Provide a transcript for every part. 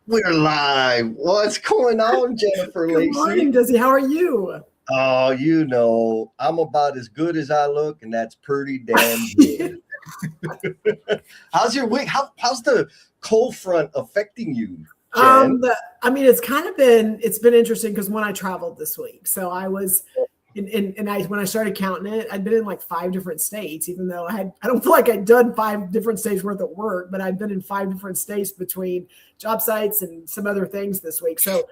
We're live. What's going on, Jennifer Good Lacey? morning, Dizzy. How are you? Oh, I'm about as good as I look, and that's pretty damn good. How's your week? How's the cold front affecting you, Jen? Um, I mean, it's been interesting because when I traveled this week, so I was and I when I started counting it, I'd been in like 5 different states, even though I don't feel like I'd done 5 different states worth of work, but I'd been in 5 different states between job sites and some other things this week. So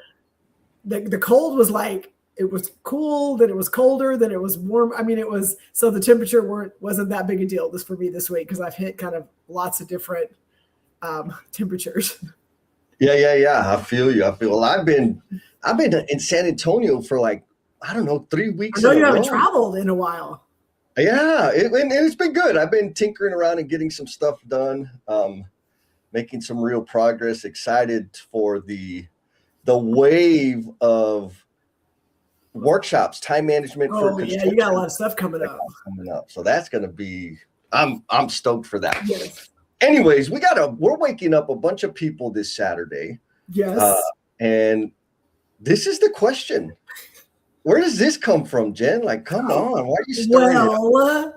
the cold was like it was cool, then it was colder, then it was warm. I mean, it was so the temperature wasn't that big a deal this for me this week because I've hit kind of lots of different temperatures. Yeah. I feel you. Well, I've been in San Antonio for like I don't know 3 weeks I know in a you haven't row. traveled in a while. Yeah, and it's been good. I've been tinkering around and getting some stuff done, making some real progress. Excited for the wave of workshops, time management for Oh yeah, you got a construction lot of stuff coming up. coming up. So that's going to be. I'm stoked for that. Yes, Anyways, we're waking up a bunch of people this Saturday, uh, yes. and this is the question: where does this come from, Jen? Like, come on, why are you stirring it up? Well,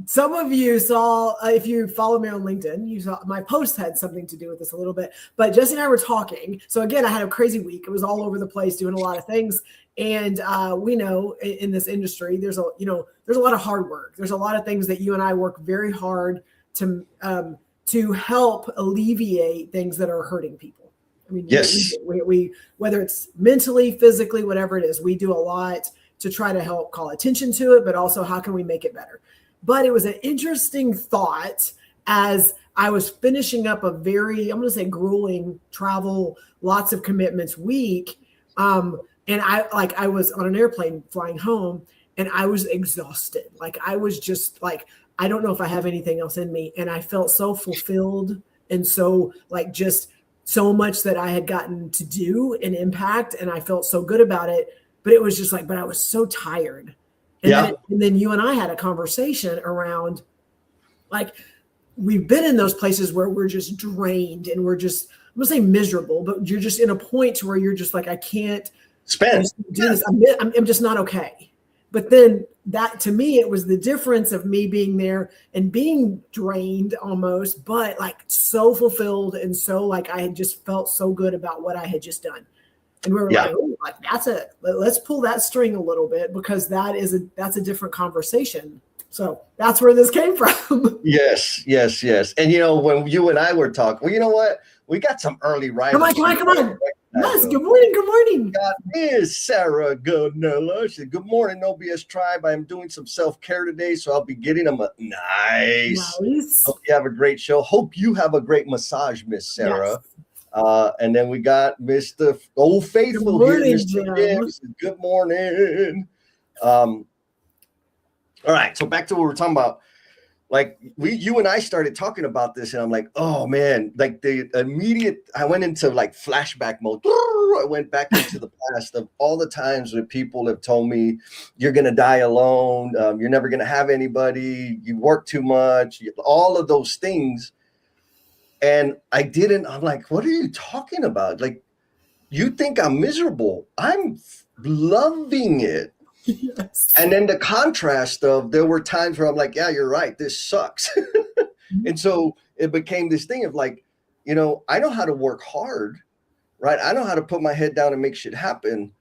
some of you saw, if you follow me on LinkedIn, you saw my post had something to do with this a little bit. But Jesse and I were talking. So again, I had a crazy week. It was all over the place, doing a lot of things. And we know in this industry, there's a lot of hard work. There's a lot of things that you and I work very hard to help alleviate things that are hurting people. I mean, Yes. we whether it's mentally, physically, whatever it is, we do a lot to try to help call attention to it, but also how can we make it better? But it was an interesting thought as I was finishing up a very, I'm going to say grueling travel, lots of commitments week. And I was on an airplane flying home and I was exhausted. Like I was just like, I don't know if I have anything else in me. And I felt so fulfilled and so like just so much that I had gotten to do and impact. And I felt so good about it. But it was just like, but I was so tired. Yeah. And then you and I had a conversation around like we've been in those places where we're just drained and we're just, I'm gonna say miserable, but you're just in a point to where you're just like, I can't Spend. do this. I'm just not okay. But then that to me, it was the difference of me being there and being drained almost, but like so fulfilled and so like I had just felt so good about what I had just done. And we were Yeah. like, oh, like let's pull that string a little bit because that's a different conversation. So that's where this came from. Yes. And when you and I were talking, well, you know what? We got some early risers. Come on. Yes, good morning. Got Miss Sarah Goodnella. She said, good morning, OBS Tribe. I'm doing some self-care today, so I'll be getting them. Nice. Hope you have a great show. Hope you have a great massage, Miss Sarah. Yes. And then we got Mr. Old Faithful here, Mr. James. Good morning. All right, so back to what we're talking about. Like you and I started talking about this, and I'm like, oh man, like I went into like flashback mode. I went back into the past of all the times when people have told me you're gonna die alone, you're never gonna have anybody, you work too much, all of those things. And I'm like, what are you talking about? Like, you think I'm miserable? I'm loving it. Yes. And then the contrast of there were times where I'm like, yeah, you're right. This sucks. And so it became this thing of like, I know how to work hard, right? I know how to put my head down and make shit happen.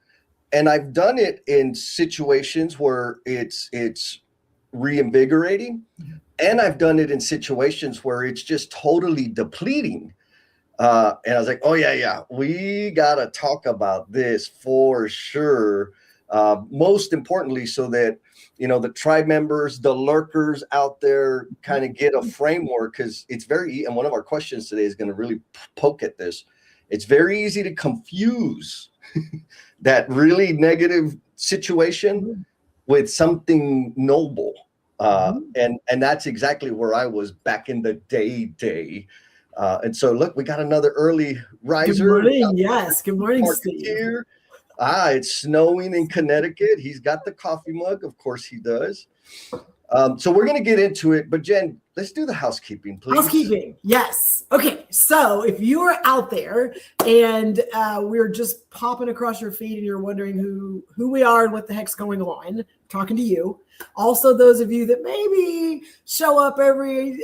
And I've done it in situations where it's reinvigorating. And I've done it in situations where it's just totally depleting. And I was like, oh yeah, we got to talk about this for sure. Most importantly, so that the tribe members, the lurkers out there kind of get a framework, because it's and one of our questions today is going to really poke at this. It's very easy to confuse that really negative situation with something noble, and that's exactly where I was back in the day. And so look, we got another early riser. Good morning. Yes, good morning, Steve. Here. It's snowing in Connecticut. He's got the coffee mug. Of course he does. So we're going to get into it, but Jen, let's do the housekeeping, please. Housekeeping, yes. Okay, so if you are out there and we're just popping across your feed and you're wondering who we are and what the heck's going on, talking to you. Also, those of you that maybe show up every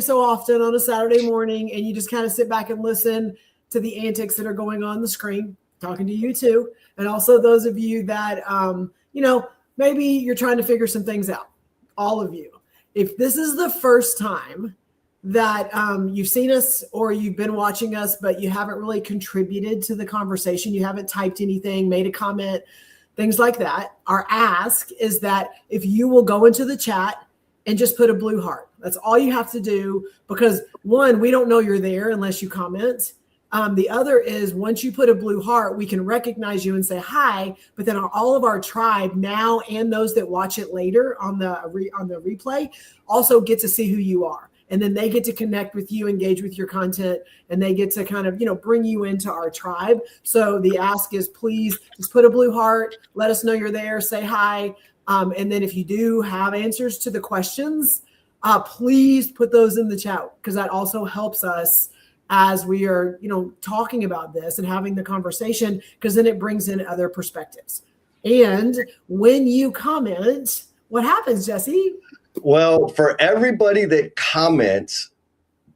so often on a Saturday morning and you just kind of sit back and listen to the antics that are going on the screen, talking to you too. And also those of you that maybe you're trying to figure some things out. All of you. If this is the first time that you've seen us or you've been watching us, but you haven't really contributed to the conversation, you haven't typed anything, made a comment, things like that, our ask is that if you will go into the chat and just put a blue heart. That's all you have to do, because one, we don't know you're there unless you comment. The other is once you put a blue heart, we can recognize you and say hi, but then all of our tribe now and those that watch it later on the replay also get to see who you are. And then they get to connect with you, engage with your content, and they get to kind of, bring you into our tribe. So the ask is please just put a blue heart, let us know you're there, say hi. And then if you do have answers to the questions, please put those in the chat, because that also helps us as we are, talking about this and having the conversation, because then it brings in other perspectives. And when you comment, what happens, Jesse? Well, for everybody that comments,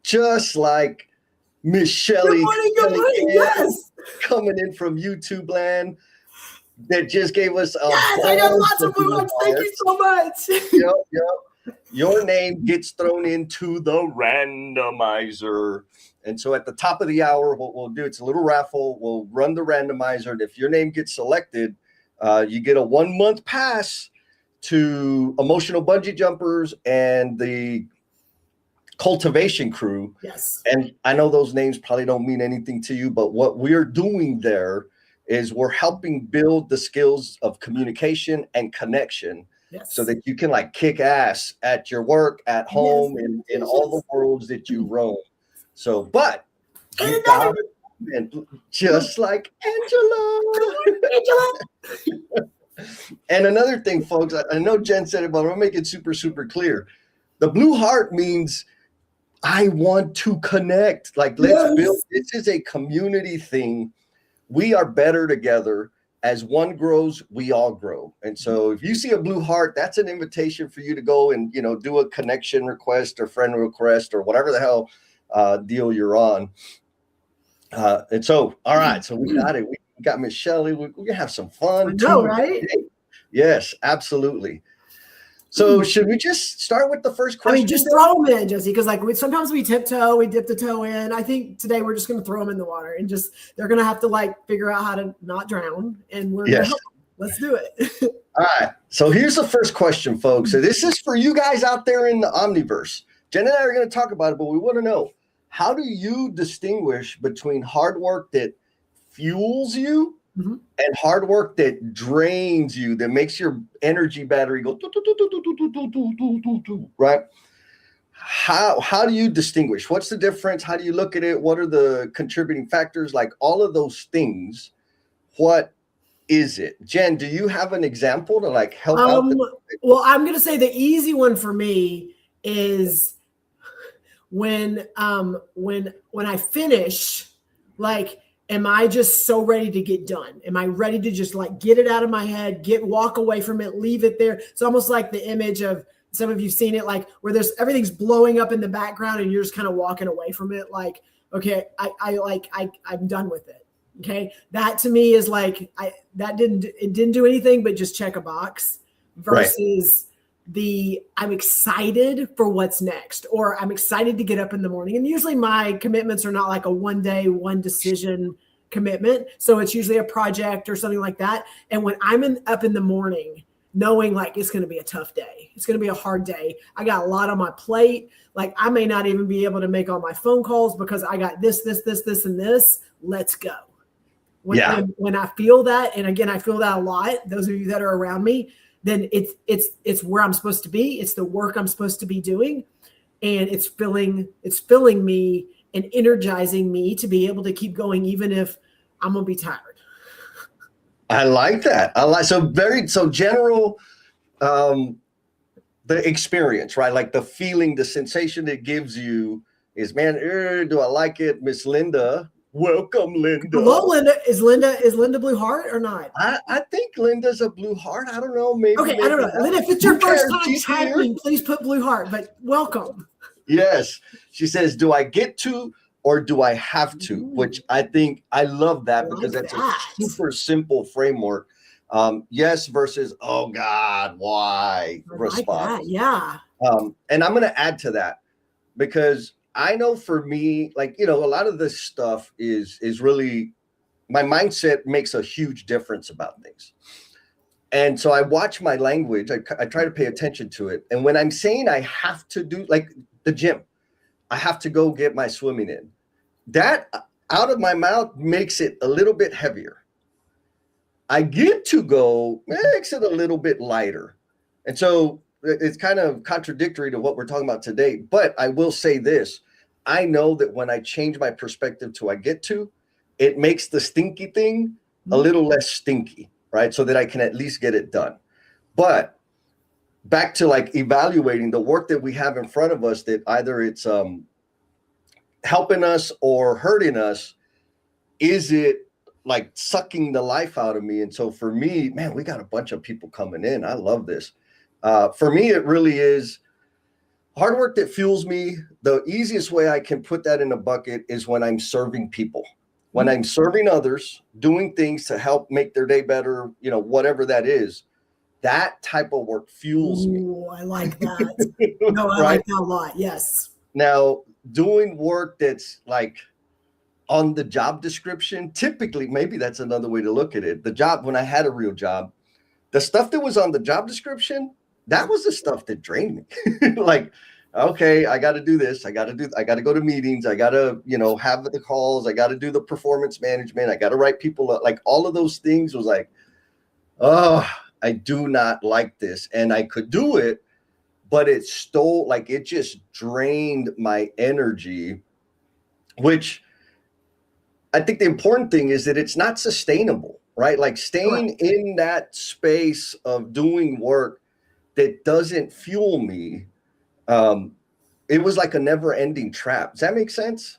just like Miss Shelley, yes, coming in from YouTube land, that just gave us I got lots of blue hearts. Thank you so much. Yep. Your name gets thrown into the randomizer. And so at the top of the hour, what we'll do, it's a little raffle. We'll run the randomizer. And if your name gets selected, you get a 1 month pass to Emotional Bungee Jumpers and the Cultivation Crew. Yes. And I know those names probably don't mean anything to you, but what we're doing there is we're helping build the skills of communication and connection. Yes. So that you can like kick ass at your work, at home, in all the worlds that you roam. So, but you got it, just like Angela. And another thing, folks, I know Jen said it, but I'll make it super, super clear. The blue heart means I want to connect. Like, let's build. This is a community thing. We are better together. As one grows, we all grow. And so if you see a blue heart, that's an invitation for you to go and, do a connection request or friend request or whatever the hell deal you're on. And so, all right. So we got it. We got Miss Shelley. We're going to have some fun. I know, right? Yes, absolutely. So should we just start with the first question? I mean, just throw them in, Jesse, because sometimes we tiptoe, we dip the toe in. I think today we're just going to throw them in the water and they're going to have to figure out how to not drown. And we're going to help them. Let's do it. All right. So here's the first question, folks. So this is for you guys out there in the Omniverse. Jen and I are going to talk about it, but we want to know, how do you distinguish between hard work that fuels you and hard work that drains you, that makes your energy battery go right? How do you distinguish? What's the difference? How do you look at it? What are the contributing factors? Like all of those things, what is it? Jen, do you have an example to help out? Well, I'm going to say the easy one for me is when I finish, am I just so ready to get done? Am I ready to just get it out of my head, walk away from it, leave it there? It's almost like the image of, some of you've seen it, where everything's blowing up in the background and you're just kind of walking away from it. Okay, I'm done with it. Okay. That to me is it didn't do anything but just check a box versus I'm excited for what's next, or I'm excited to get up in the morning. And usually my commitments are not like a 1 day, one decision commitment. So it's usually a project or something like that. And when I'm up in the morning, knowing it's going to be a tough day, it's going to be a hard day, I got a lot on my plate. I may not even be able to make all my phone calls because I got this, and this. Let's go. When I feel that, and again, I feel that a lot, those of you that are around me, then it's where I'm supposed to be. It's the work I'm supposed to be doing. And it's filling me and energizing me to be able to keep going, even if I'm going to be tired. I like that. So general the experience, right? Like the feeling, the sensation it gives you is, man, do I like it? Miss Linda, welcome, Linda. Hello, Linda. Is Linda Blue Heart or not? I think Linda's a Blue Heart. I don't know. Maybe. Okay, maybe I don't know. not. Linda, if it's your first time typing, please put Blue Heart. But welcome. Yes, she says, "Do I get to or do I have to?" Which I think I love that because that's a super simple framework. Yes versus oh God, why response. Yeah. And I'm going to add to that because I know for me, like, a lot of this stuff is really my mindset makes a huge difference about things. And so I watch my language. I try to pay attention to it. And when I'm saying I have to do, like the gym, I have to go get my swimming in, that out of my mouth makes it a little bit heavier. I get to go makes it a little bit lighter. And so it's kind of contradictory to what we're talking about today. But I will say this. I know that when I change my perspective to I get to, it makes the stinky thing a little less stinky, right? So that I can at least get it done. But back to like evaluating the work that we have in front of us, that either it's helping us or hurting us, is it like sucking the life out of me? And so for me, man, we got a bunch of people coming in. I love this. For me, it really is hard work that fuels me. The easiest way I can put that in a bucket is when I'm serving people, when I'm serving others, doing things to help make their day better, whatever that is. That type of work fuels me. I like that. No, I like that a lot. Yes. Now, doing work that's like on the job description, typically, maybe that's another way to look at it. The job, when I had a real job, the stuff that was on the job description, that was the stuff that drained me. Like, okay, I got to do this. I got to go to meetings. I got to, have the calls. I got to do the performance management. I got to write people up. Like all of those things was like, oh, I do not like this. And I could do it, but it just drained my energy, which I think the important thing is that it's not sustainable, right? Like staying in that space of doing work that doesn't fuel me. It was like a never ending trap. Does that make sense?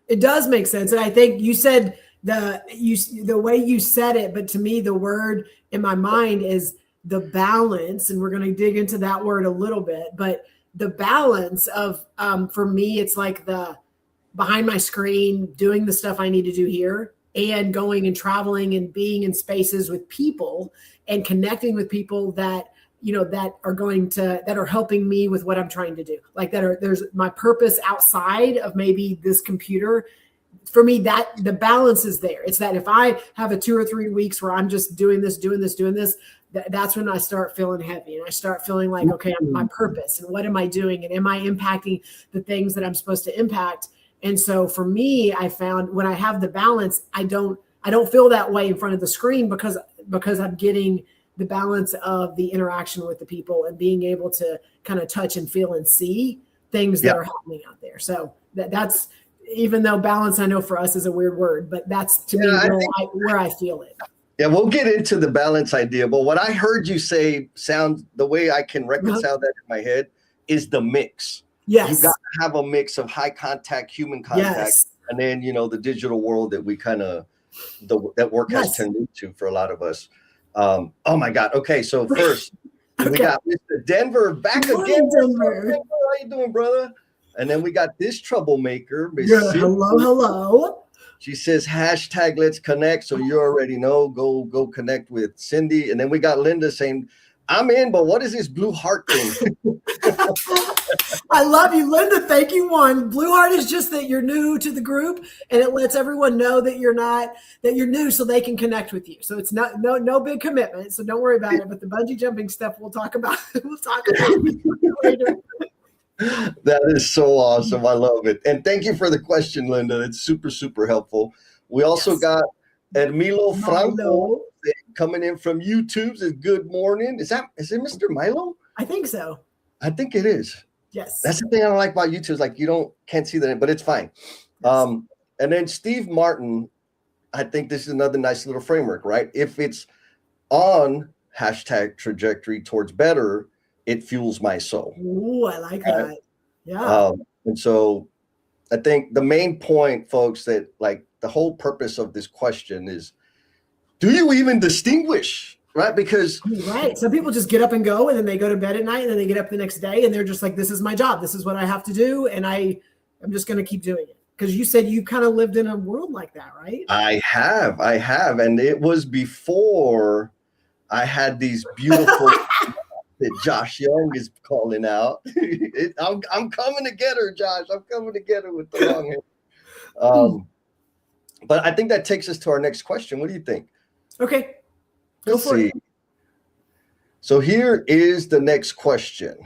It does make sense. And I think you said the way you said it, but to me, the word in my mind is the balance. And we're going to dig into that word a little bit, but the balance of, for me, it's like the behind my screen, doing the stuff I need to do here and going and traveling and being in spaces with people and connecting with people that, that are helping me with what I'm trying to do. Like there's my purpose outside of maybe this computer. For me, that the balance is there. It's that if I have a 2 or 3 weeks where I'm just doing this, that's when I start feeling heavy and I start feeling like, okay, my purpose and what am I doing? And am I impacting the things that I'm supposed to impact? And so for me, I found when I have the balance, I don't feel that way in front of the screen because I'm getting the balance of the interaction with the people and being able to kind of touch and feel and see things that are happening out there. So that's, even though balance, I know for us is a weird word, but that's to me where I feel it. Yeah, we'll get into the balance idea. But what I heard you say sounds the way I can reconcile that in my head is the mix. Yes. You got to have a mix of high contact, human contact, and then, the digital world that we kind of, that work has turned into for a lot of us. Oh my God. Okay. So first we got Mr. Denver back again. Denver. How you doing, brother? And then we got this troublemaker. Hello. She says, #let's connect. So you already know, go connect with Cindy. And then we got Linda saying, I'm in, but what is this Blue Heart thing? I love you, Linda. Thank you. Blue Heart is just that you're new to the group, and it lets everyone know that you're new, so they can connect with you. So it's no big commitment. So don't worry about it. But the bungee jumping stuff, we'll talk about. Later. That is so awesome. I love it. And thank you for the question, Linda. It's super, super helpful. We also got Milo Franco coming in from YouTube. Says, good morning. Is it Mr. Milo? I think so. I think it is. Yes. That's the thing I don't like about YouTube. Is like can't see that, but it's fine. Yes. And then Steve Martin, I think this is another nice little framework, right? If it's on #trajectory towards better, it fuels my soul. Ooh, I like that. Yeah. And so I think the main point, folks, that like the whole purpose of this question is, do you even distinguish? Right? Because right. Some people just get up and go, and then they go to bed at night, and then they get up the next day, and they're just like, this is my job. This is what I have to do. And I'm just going to keep doing it. Because you said you kind of lived in a world like that, right? I have. And it was before I had these beautiful that Josh Young is calling out. I'm coming to get her, Josh. I'm coming to get her with the long hair. But I think that takes us to our next question. What do you think? Okay. Let's see. So here is the next question.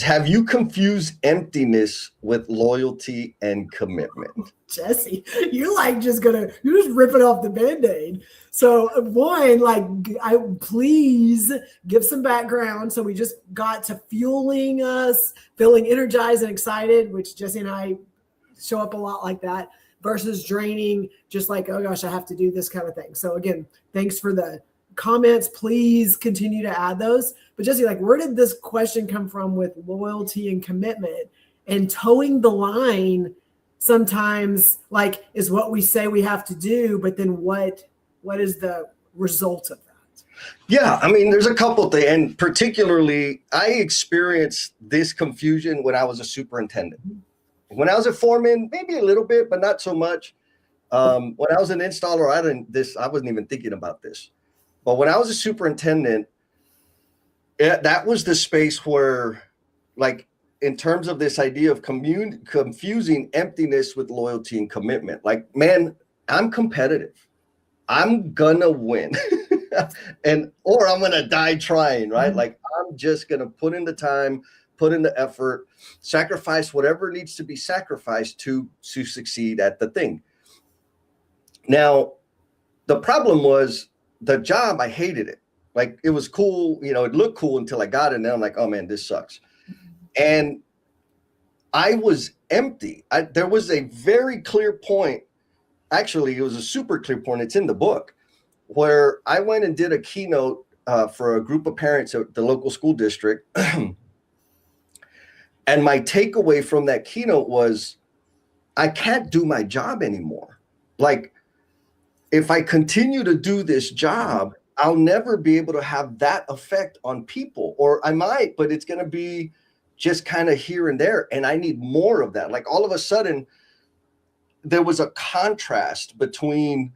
Have you confused emptiness with loyalty and commitment? Jesse, you're just ripping off the Band-Aid. So one, please give some background. So we just got to fueling us, feeling energized and excited, which Jesse and I show up a lot like that, versus draining, just like, oh gosh, I have to do this kind of thing. So again, thanks for the comments. Please continue to add those. But Jesse, where did this question come from with loyalty and commitment and towing the line? Sometimes is what we say we have to do, but then what is the result of that? Yeah, I mean, there's a couple things, and particularly I experienced this confusion when I was a superintendent. When I was a foreman, maybe a little bit, but not so much. When I was an installer, I wasn't even thinking about this. But when I was a superintendent, that was the space where, in terms of this idea of confusing emptiness with loyalty and commitment, man, I'm competitive. I'm gonna win, or I'm gonna die trying, right? Mm-hmm. I'm just gonna put in the time, put in the effort, sacrifice whatever needs to be sacrificed to succeed at the thing. Now, the problem was the job, I hated it. It was cool, it looked cool until I got it, and then I'm like, oh man, this sucks. And I was empty. There was a very clear point. Actually, it was a super clear point. It's in the book, where I went and did a keynote for a group of parents at the local school district. And my takeaway from that keynote was, I can't do my job anymore. If I continue to do this job, I'll never be able to have that effect on people, or I might, but it's going to be just kind of here and there. And I need more of that. All of a sudden, there was a contrast between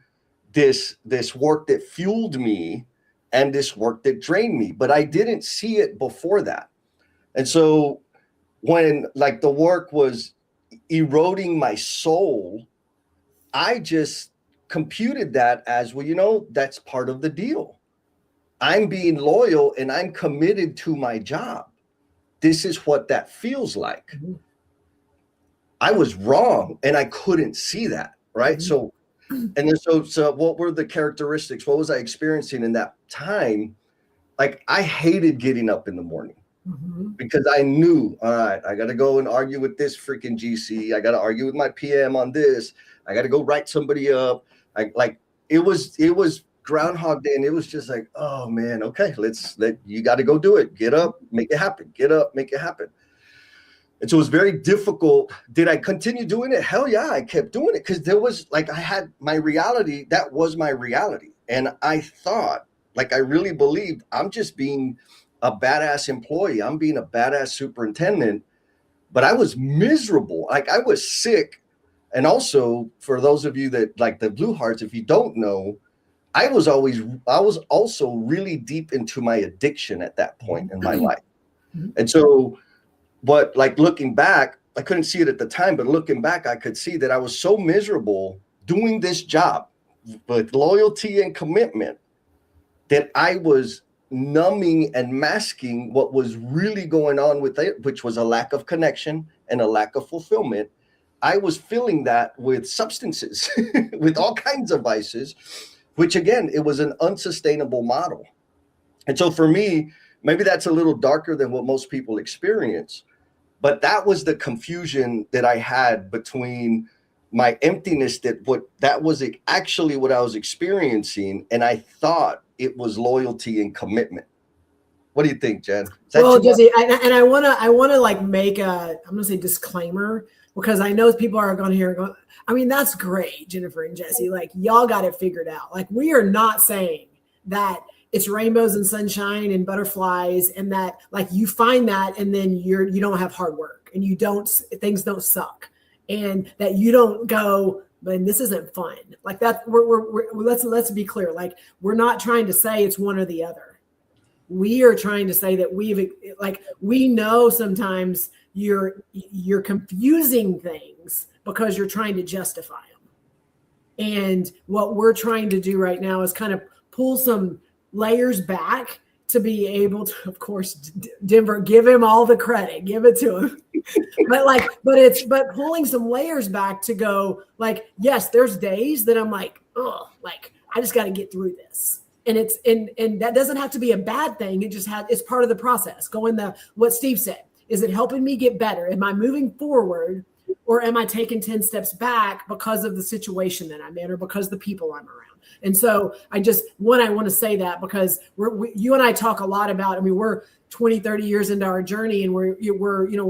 this work that fueled me and this work that drained me, but I didn't see it before that. And so when the work was eroding my soul, I just computed that as, well, that's part of the deal. I'm being loyal and I'm committed to my job. This is what that feels like. Mm-hmm. I was wrong and I couldn't see that, right? Mm-hmm. So what were the characteristics? What was I experiencing in that time? I hated getting up in the morning. Mm-hmm. Because I knew, all right, I got to go and argue with this freaking GC. I got to argue with my PM on this. I got to go write somebody up. It was Groundhog Day, and it was just oh man, okay, you got to go do it. Get up, make it happen. Get up, make it happen. And so it was very difficult. Did I continue doing it? Hell yeah, I kept doing it, because there was I had my reality. That was my reality, and I thought, I really believed I'm just being a badass employee. I'm being a badass superintendent, but I was miserable. I was sick. And also, for those of you that the Blue Hearts, if you don't know, I was also really deep into my addiction at that point in my life. And so, but looking back, I couldn't see it at the time, but looking back, I could see that I was so miserable doing this job with loyalty and commitment that I was numbing and masking what was really going on with it, which was a lack of connection and a lack of fulfillment. I was filling that with substances, with all kinds of vices, which again, it was an unsustainable model. And so for me, maybe that's a little darker than what most people experience, but that was the confusion that I had between my emptiness, that was actually what I was experiencing. And I thought it was loyalty and commitment, What do you think, Jen? Well, Jesse, and I want to like make I'm going to say disclaimer, because I know people are going to hear going, I mean, that's great, Jennifer and Jesse, like y'all got it figured out. Like, we are not saying that it's rainbows and sunshine and butterflies and that like you find that and then you don't have hard work and things don't suck and that you don't go, but this isn't fun. Like that, let's be clear. Like, we're not trying to say it's one or the other. We are trying to say that we know sometimes you're confusing things because you're trying to justify them. And what we're trying to do right now is kind of pull some layers back to be able to, of course, Denver, give him all the credit, give it to him. but pulling some layers back to go like, yes, there's days that I'm like, oh, like I just got to get through this. And and that doesn't have to be a bad thing. It's part of the process. What Steve said, is it helping me get better? Am I moving forward, or am I taking 10 steps back because of the situation that I'm in or because the people I'm around? And so I want to say that because you and I talk a lot about, I mean, we're 20, 30 years into our journey, and we're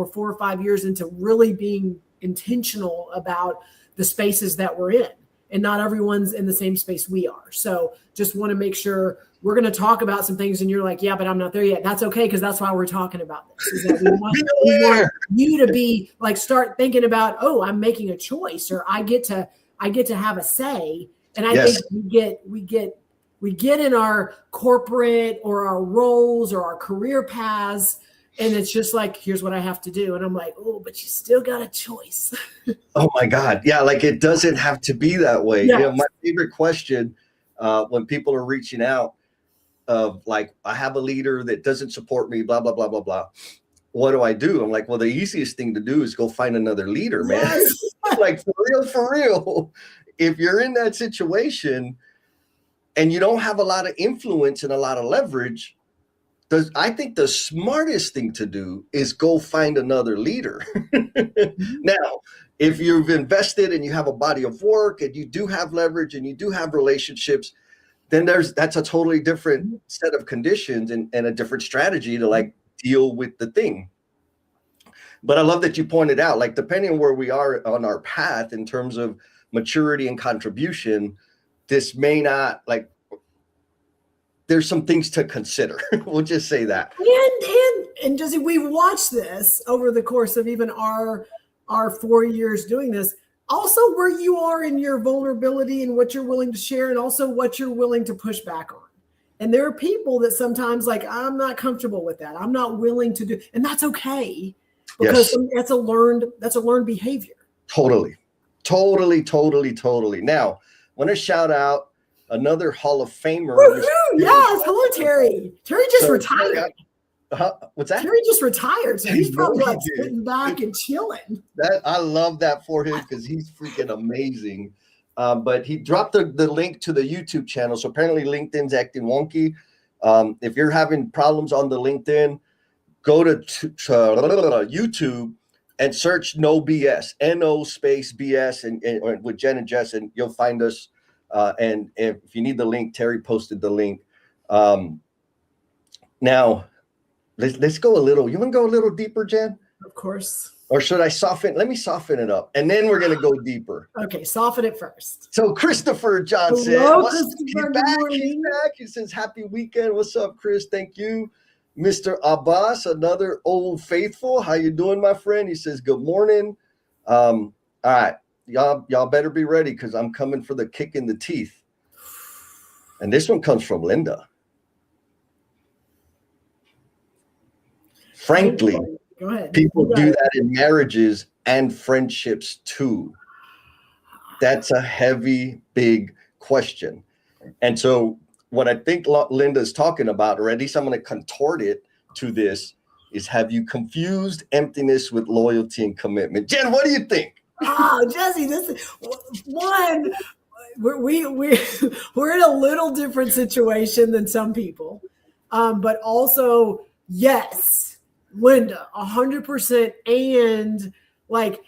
4 or 5 years into really being intentional about the spaces that we're in. And not everyone's in the same space we are. So just want to make sure we're going to talk about some things and you're like, yeah, but I'm not there yet. That's okay. Because that's why we're talking about this, is that we want you to be like, start thinking about, oh, I'm making a choice, or I get to have a say. And I think we get in our corporate or our roles or our career paths, and it's just like, here's what I have to do. And I'm like, oh, but you still got a choice. Oh my God. Yeah. Like, it doesn't have to be that way. Yes. You know, my favorite question when people are reaching out of like, I have a leader that doesn't support me, blah, blah, blah, blah, blah. What do I do? I'm like, well, the easiest thing to do is go find another leader, man. Yes. Like, for real. If you're in that situation and you don't have a lot of influence and a lot of leverage, I think the smartest thing to do is go find another leader. Now, if you've invested and you have a body of work and you do have leverage and you do have relationships, then that's a totally different set of conditions and a different strategy to like deal with the thing. But I love that you pointed out, like, depending on where we are on our path in terms of maturity and contribution, this may not, like, there's some things to consider. We'll just say that. And Jesse, we've watched this over the course of even our 4 years doing this. Also, where you are in your vulnerability and what you're willing to share, and also what you're willing to push back on. And there are people that sometimes like, I'm not comfortable with that. I'm not willing to do, and that's okay, because that's a learned behavior. Totally. Now, I want to shout out another Hall of Famer. Yes. Hello, Terry. Terry just retired. What's that? Terry just retired. So he's probably like sitting back and chilling. I love that for him, because he's freaking amazing. But he dropped the link to the YouTube channel. So apparently LinkedIn's acting wonky. If you're having problems on the LinkedIn, go to YouTube and search No BS, NO space BS, and with Jen and Jess, and you'll find us. And if you need the link, Terry posted the link. Now, let's go a little. You want to go a little deeper, Jen? Of course. Or should I soften? Let me soften it up, and then we're going to go deeper. Okay, soften it first. So Christopher Johnson. Hello, Christopher. He's back. He says, happy weekend. What's up, Chris? Thank you. Mr. Abbas, another old faithful. How you doing, my friend? He says, good morning. All right. Y'all better be ready, because I'm coming for the kick in the teeth. And this one comes from Linda. Frankly, go ahead. People do that in marriages and friendships too. That's a heavy, big question. And so what I think Linda's talking about, or at least I'm going to contort it to this, is, have you confused emptiness with loyalty and commitment? Jen, what do you think? Oh, Jesse, this is one. We're in a little different situation than some people, but also, yes, Linda, 100%. And like,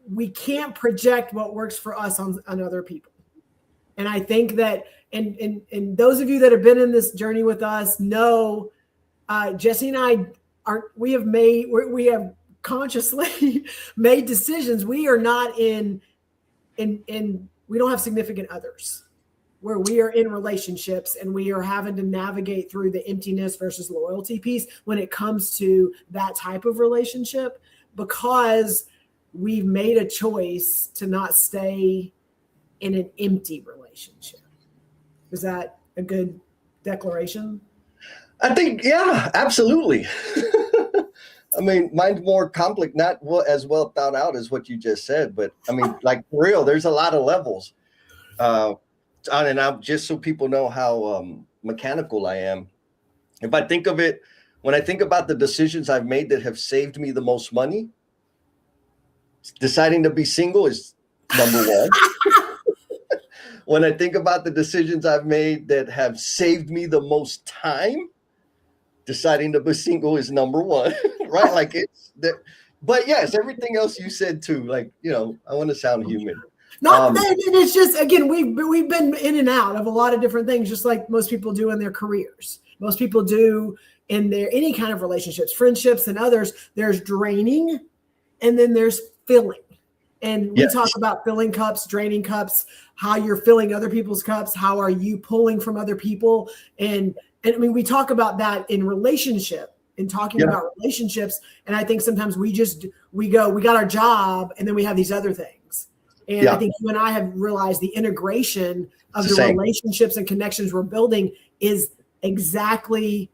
we can't project what works for us on other people. And I think that, and those of you that have been in this journey with us know Jesse and I we have consciously made decisions. We are not in we don't have significant others where we are in relationships and we are having to navigate through the emptiness versus loyalty piece when it comes to that type of relationship, because we've made a choice to not stay in an empty relationship. Is that a good declaration? I think, yeah, absolutely. I mean, mine's more complex, not as well thought out as what you just said, but I mean, like for real, there's a lot of levels. And I'm just so people know how mechanical I am. If I think of it, when I think about the decisions I've made that have saved me the most money, deciding to be single is number one. When I think about the decisions I've made that have saved me the most time, deciding to be single is number one, right? Like it's that, but yes, everything else you said too. Like, you know, I want to sound human. It's just, again, we've been in and out of a lot of different things, just like most people do in their careers. Most people do in their any kind of relationships, friendships, and others. There's draining, and then there's filling. And we talk about filling cups, draining cups, how you're filling other people's cups, how are you pulling from other people, and I mean, we talk about that in relationship and talking about relationships. And I think sometimes we got our job and then we have these other things. And I think you and I have realized the integration of the relationships and connections we're building is exactly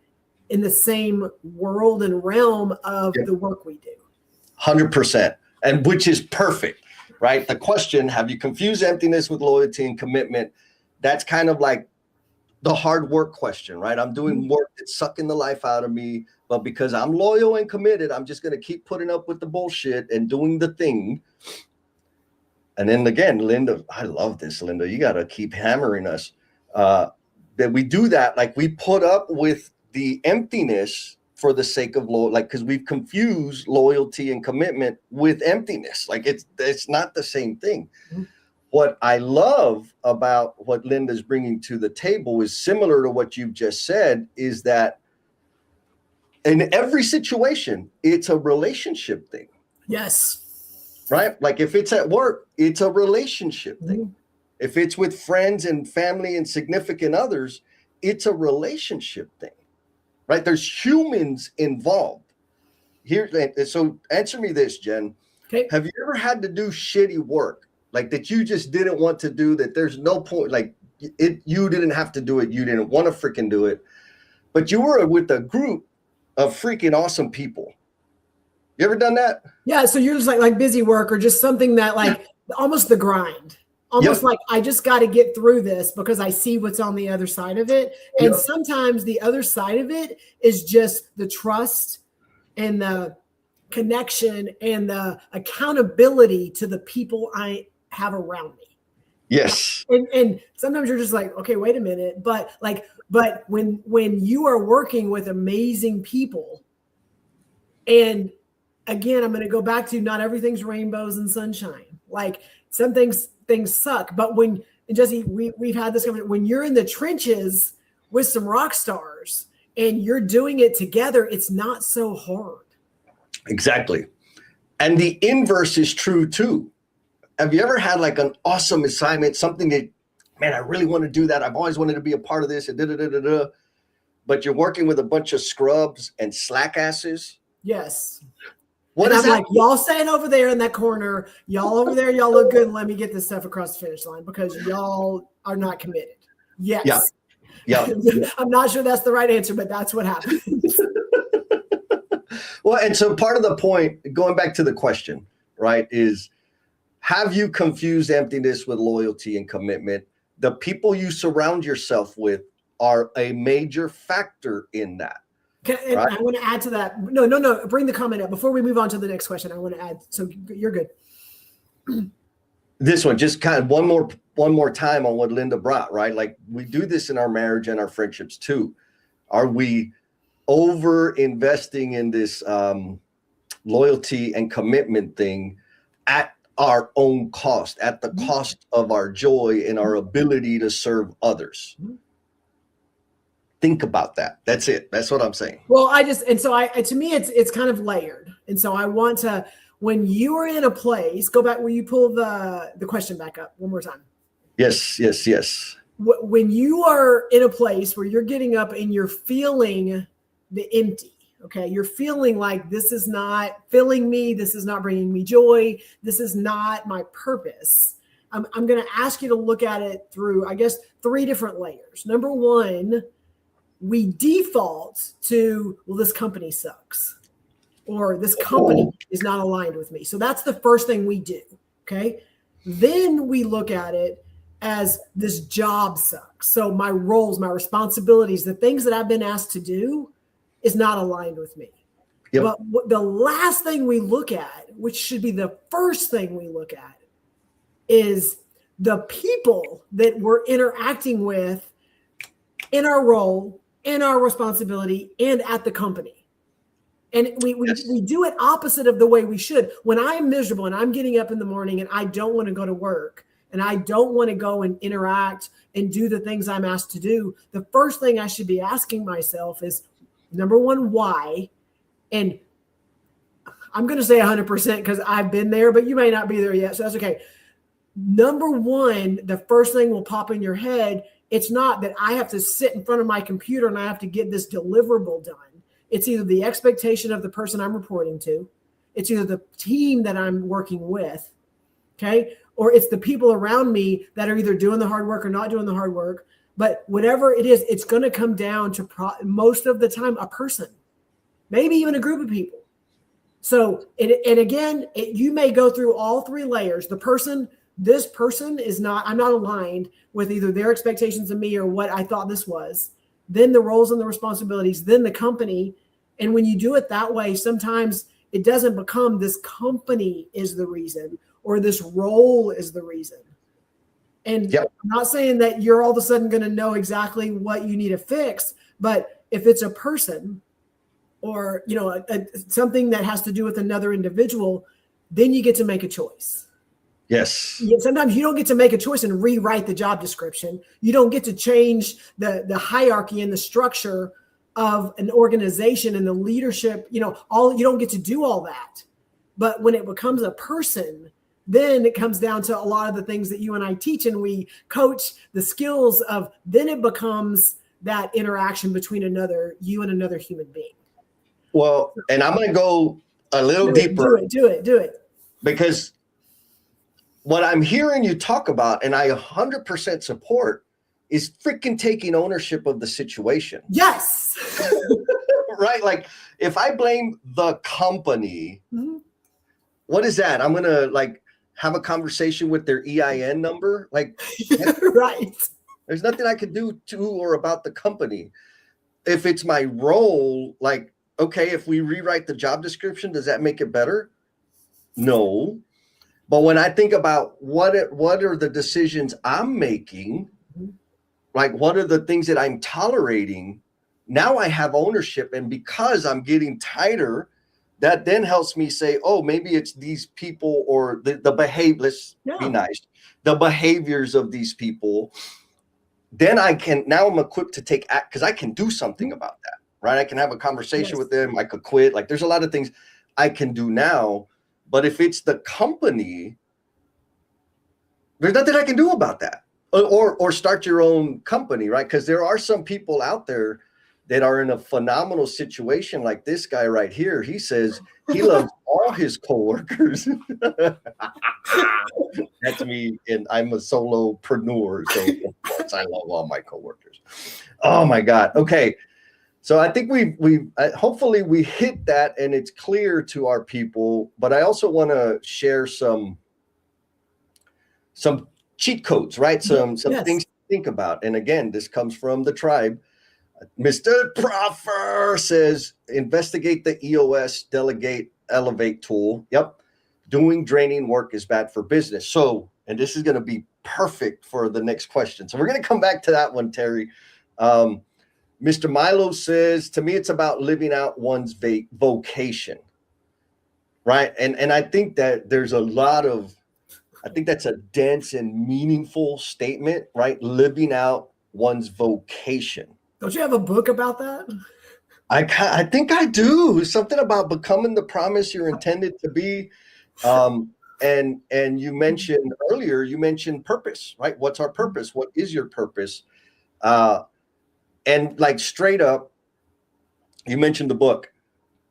in the same world and realm of the work we do. 100%. And which is perfect, right? The question, have you confused emptiness with loyalty and commitment? That's kind of like the hard work question, right? I'm doing work that's sucking the life out of me, but because I'm loyal and committed, I'm just going to keep putting up with the bullshit and doing the thing. And then again, Linda, I love this, Linda. You got to keep hammering us that we do that. Like we put up with the emptiness for the sake of because we've confused loyalty and commitment with emptiness. Like it's not the same thing. Mm-hmm. What I love about what Linda's bringing to the table is similar to what you've just said, is that in every situation, it's a relationship thing. Yes. Right? Like if it's at work, it's a relationship thing. If it's with friends and family and significant others, it's a relationship thing. Right? There's humans involved. So answer me this, Jen. Okay. Have you ever had to do shitty work? Like that you just didn't want to do, that there's no point, like you didn't have to do it. You didn't want to freaking do it, but you were with a group of freaking awesome people. You ever done that? Yeah. So you're just like busy work or just something that like almost the grind, almost like I just got to get through this because I see what's on the other side of it. And sometimes the other side of it is just the trust and the connection and the accountability to the people I have around me. Yes. And sometimes you're just like, okay, wait a minute. But when you are working with amazing people, and again, I'm going to go back to not everything's rainbows and sunshine. Like some things suck. But when, and Jesse, we've had this conversation, when you're in the trenches with some rock stars and you're doing it together, it's not so hard. Exactly. And the inverse is true too. Have you ever had like an awesome assignment, something that, man, I really want to do that. I've always wanted to be a part of this, and but you're working with a bunch of scrubs and slack asses? Yes. What and is I'm that? like, y'all staying over there in that corner. Y'all over there, y'all look good. And let me get this stuff across the finish line because y'all are not committed. Yes. Yeah. I'm not sure that's the right answer, but that's what happens. Well, and so part of the point, going back to the question, right, is have you confused emptiness with loyalty and commitment? The people you surround yourself with are a major factor in that. And right? I want to add to that. No. Bring the comment up. Before we move on to the next question, I want to add. So you're good. This one, just kind of one more time on what Linda brought, right? Like we do this in our marriage and our friendships too. Are we over investing in this loyalty and commitment thing at our own cost, at the cost of our joy and our ability to serve others? think about that. That's it. That's what I'm saying. Well, to me, it's kind of layered. And so I want to, when you are in a place, go back, will you pull the question back up one more time? Yes. When you are in a place where you're getting up and you're feeling the empty, okay, you're feeling like this is not filling me, this is not bringing me joy, this is not my purpose. I'm going to ask you to look at it through, I guess, 3 different layers. Number one, we default to, well, this company sucks, or this company is not aligned with me. So that's the first thing we do. Okay. Then we look at it as this job sucks. So my roles, my responsibilities, the things that I've been asked to do is not aligned with me. Yep. But the last thing we look at, which should be the first thing we look at, is the people that we're interacting with in our role, in our responsibility, and at the company. And we do it opposite of the way we should. When I'm miserable and I'm getting up in the morning and I don't want to go to work and I don't want to go and interact and do the things I'm asked to do, the first thing I should be asking myself is, number one, why? And I'm going to say 100% because I've been there, but you may not be there yet. So that's okay. Number one, the first thing will pop in your head. It's not that I have to sit in front of my computer and I have to get this deliverable done. It's either the expectation of the person I'm reporting to. It's either the team that I'm working with. Okay. Or it's the people around me that are either doing the hard work or not doing the hard work. But whatever it is, it's going to come down to most of the time a person, maybe even a group of people. So, and again, you may go through all 3 layers. This person I'm not aligned with either their expectations of me or what I thought this was, then the roles and the responsibilities, then the company. And when you do it that way, sometimes it doesn't become this company is the reason or this role is the reason. And I'm not saying that you're all of a sudden going to know exactly what you need to fix, but if it's a person or, something that has to do with another individual, then you get to make a choice. Yes. Sometimes you don't get to make a choice and rewrite the job description. You don't get to change the hierarchy and the structure of an organization and the leadership. You don't get to do all that. But when it becomes a person, then it comes down to a lot of the things that you and I teach and we coach the skills of. Then it becomes that interaction between you and another human being. Well, and I'm going to go a little deeper. Do it. Because what I'm hearing you talk about, and I 100% support, is freaking taking ownership of the situation. Yes. Right? Like, if I blame the company, what is that? I'm going to have a conversation with their EIN number? Right. There's nothing I could do to or about the company. If it's my role, okay, if we rewrite the job description, does that make it better? No. But when I think about what are the decisions I'm making, what are the things that I'm tolerating, now I have ownership. And because I'm getting tighter, that then helps me say, oh, maybe it's these people or the behavior, let's be nice, the behaviors of these people. Then now I'm equipped to take act because I can do something about that, right? I can have a conversation with them. I could quit. There's a lot of things I can do now. But if it's the company, there's nothing I can do about that. Or start your own company, right? Because there are some people out there that are in a phenomenal situation like this guy right here. He says he loves all his coworkers. That's me, and I'm a solopreneur, so of course I love all my coworkers. Oh my God. Okay. So I think we hopefully we hit that and it's clear to our people, but I also want to share some cheat codes, right? Some things to think about. And again, this comes from the tribe. Mr. Proffer says, investigate the EOS, delegate, elevate tool. Yep. Doing draining work is bad for business. So, and this is going to be perfect for the next question. So we're going to come back to that one, Terry. Mr. Milo says, to me, it's about living out one's vocation, right? And I think that there's I think that's a dense and meaningful statement, right? Living out one's vocation. Don't you have a book about that? I think I do. Something about becoming the promise you're intended to be. And you mentioned earlier, you mentioned purpose, right? What's our purpose? What is your purpose? And like straight up, you mentioned the book.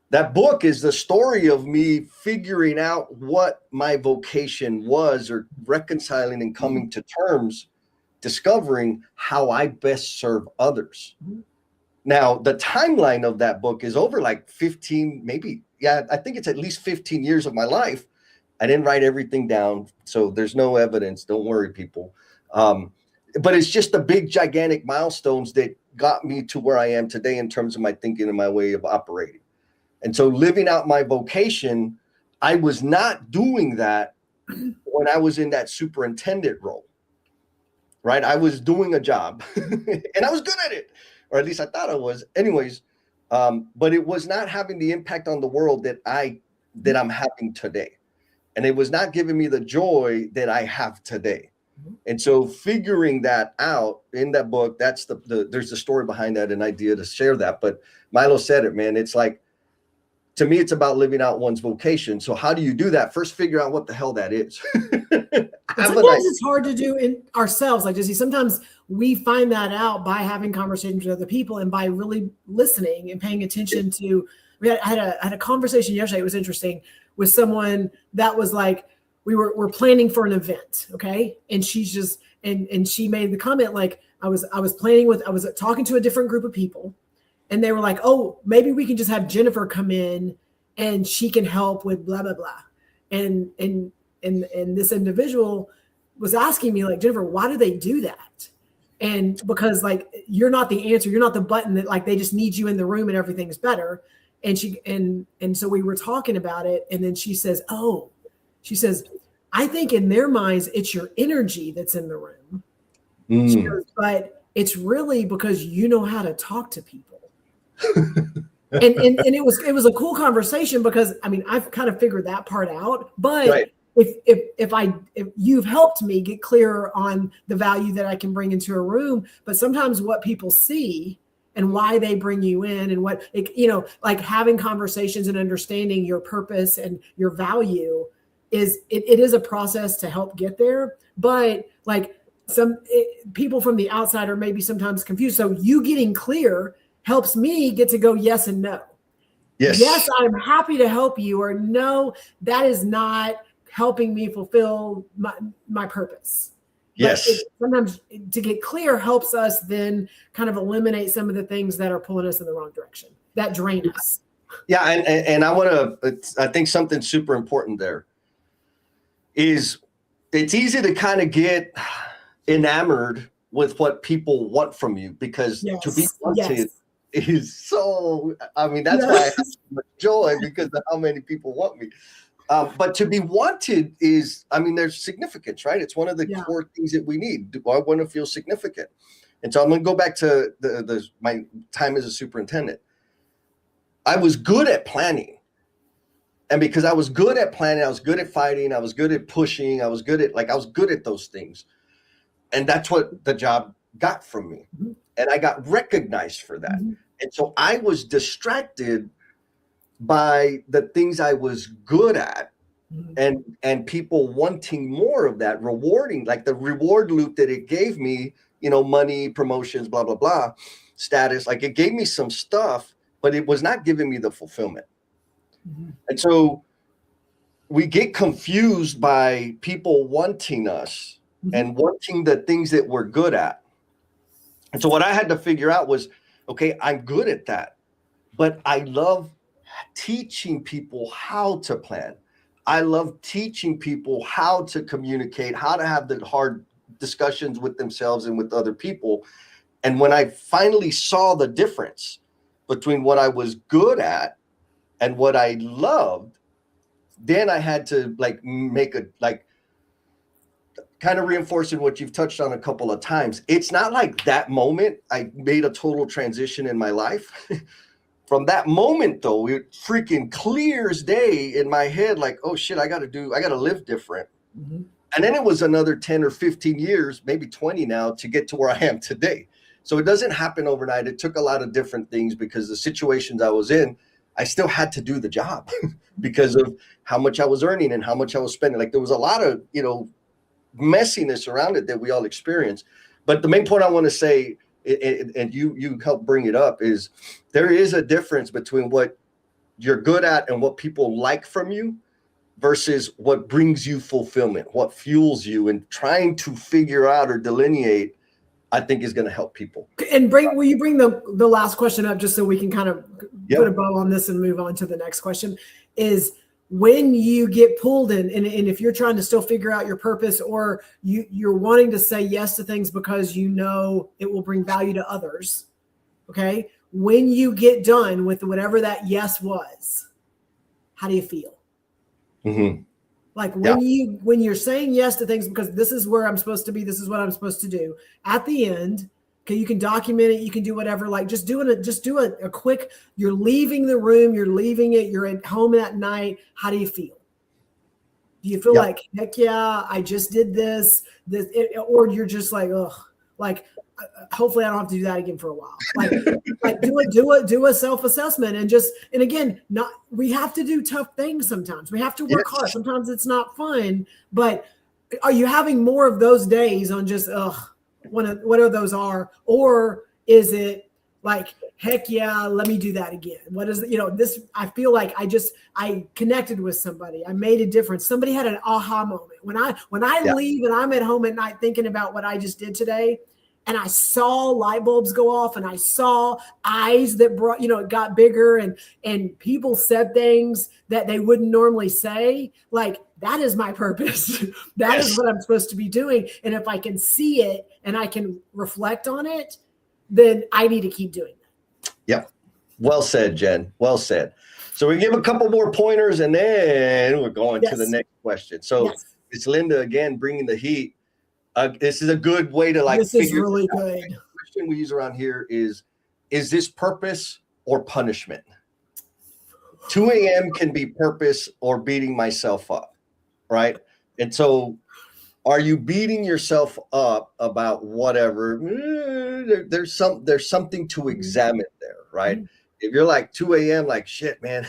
That book is the story of me figuring out what my vocation was, or reconciling and coming to terms, discovering how I best serve others. Now, the timeline of that book is over like 15, maybe, yeah, I think it's at least 15 years of my life. I didn't write everything down, so there's no evidence. Don't worry, people. But it's just the big, gigantic milestones that got me to where I am today in terms of my thinking and my way of operating. And so living out my vocation, I was not doing that when I was in that superintendent role, right? I was doing a job and I was good at it, or at least I thought I was. Anyways, but it was not having the impact on the world that I'm having today. And it was not giving me the joy that I have today. And so figuring that out in that book, that's there's the story behind that, an idea to share that. But Milo said it, man. It's like, to me, it's about living out one's vocation. So how do you do that? First, figure out what the hell that is. Sometimes it's hard to do in ourselves. Like Jesse, sometimes we find that out by having conversations with other people and by really listening and paying attention to. I had a conversation yesterday. It was interesting, with someone that was like, we're planning for an event, okay? And she's just and she made the comment like, I was talking to a different group of people, and they were like, oh, maybe we can just have Jennifer come in and she can help with blah blah blah. And this individual was asking me like, Jennifer, why do they do that? And because like, you're not the answer, you're not the button that like they just need you in the room and everything's better. And so we were talking about it, and then she says, I think in their minds it's your energy that's in the room. She goes, but it's really because you know how to talk to people. and it was a cool conversation, because I mean, I've kind of figured that part out, but right. If you've helped me get clearer on the value that I can bring into a room, but sometimes what people see and why they bring you in, and what, like having conversations and understanding your purpose and your value it is a process to help get there. But like people from the outside are maybe sometimes confused. So you getting clear helps me get to go yes and no. Yes, I'm happy to help you, or no, that is not helping me fulfill my purpose. Yes. Sometimes to get clear helps us then kind of eliminate some of the things that are pulling us in the wrong direction, that drain us. Yeah. And I think something super important there is, it's easy to kind of get enamored with what people want from you, because to be wanted is so, I mean, that's why I have so much joy, because of how many people want me. But to be wanted is, I mean, there's significance, right? It's one of the core things that we need. Do I want to feel significant? And so I'm going to go back to my time as a superintendent. I was good at planning. And because I was good at planning, I was good at fighting, I was good at pushing, I was good at those things. And that's what the job got from me. Mm-hmm. And I got recognized for that. Mm-hmm. And so I was distracted by the things I was good at, and people wanting more of that, rewarding, like the reward loop that it gave me, money, promotions, blah, blah, blah, status. Like it gave me some stuff, but it was not giving me the fulfillment. Mm-hmm. And so we get confused by people wanting us and wanting the things that we're good at. And so what I had to figure out was, okay, I'm good at that, but I love teaching people how to plan. I love teaching people how to communicate, how to have the hard discussions with themselves and with other people. And when I finally saw the difference between what I was good at and what I loved, then I had to kind of reinforcing what you've touched on a couple of times. It's not like that moment I made a total transition in my life. From that moment, though, it freaking clear as day in my head, like, oh shit, I got to live different. Mm-hmm. And then it was another 10 or 15 years, maybe 20 now, to get to where I am today. So it doesn't happen overnight. It took a lot of different things because the situations I was in, I still had to do the job because of how much I was earning and how much I was spending. Like there was a lot of, messiness around it that we all experience. But the main point I want to say, and you help bring it up, is there is a difference between what you're good at and what people like from you versus what brings you fulfillment, what fuels you, and trying to figure out or delineate, I think is going to help people. And will you bring the last question up just so we can kind of put a bow on this and move on to the next question, is when you get pulled in, and if you're trying to still figure out your purpose, or you're wanting to say yes to things because you know it will bring value to others, okay? When you get done with whatever that yes was, how do you feel? Mm-hmm. Like when you're saying yes to things because this is where I'm supposed to be, this is what I'm supposed to do. At the end, okay, you can document it, you can do whatever. Like just do a quick. You're leaving the room, you're leaving it, you're at home at night. How do you feel? Do you feel like, heck yeah, I just did this, or you're just like, ugh, like hopefully I don't have to do that again for a while. Like do a self-assessment and again, we have to do tough things sometimes. We have to work hard. Sometimes it's not fun, but are you having more of those days on just whatever those are, or is it like, heck yeah, let me do that again? What is this? I feel like I connected with somebody. I made a difference. Somebody had an aha moment when I leave and I'm at home at night thinking about what I just did today. And I saw light bulbs go off, and I saw eyes that got bigger, and people said things that they wouldn't normally say. Like, that is my purpose. That is what I'm supposed to be doing. And if I can see it and I can reflect on it, then I need to keep doing that. Yep. Well said, Jen. Well said. So we give a couple more pointers, and then we're going to the next question. So it's Linda again bringing the heat. This is a good way to this is really good. The question we use around here is this purpose or punishment? 2 a.m. can be purpose or beating myself up, right? And so are you beating yourself up about whatever? There's something to examine there, right? Mm-hmm. If you're like 2 a.m., like, shit, man,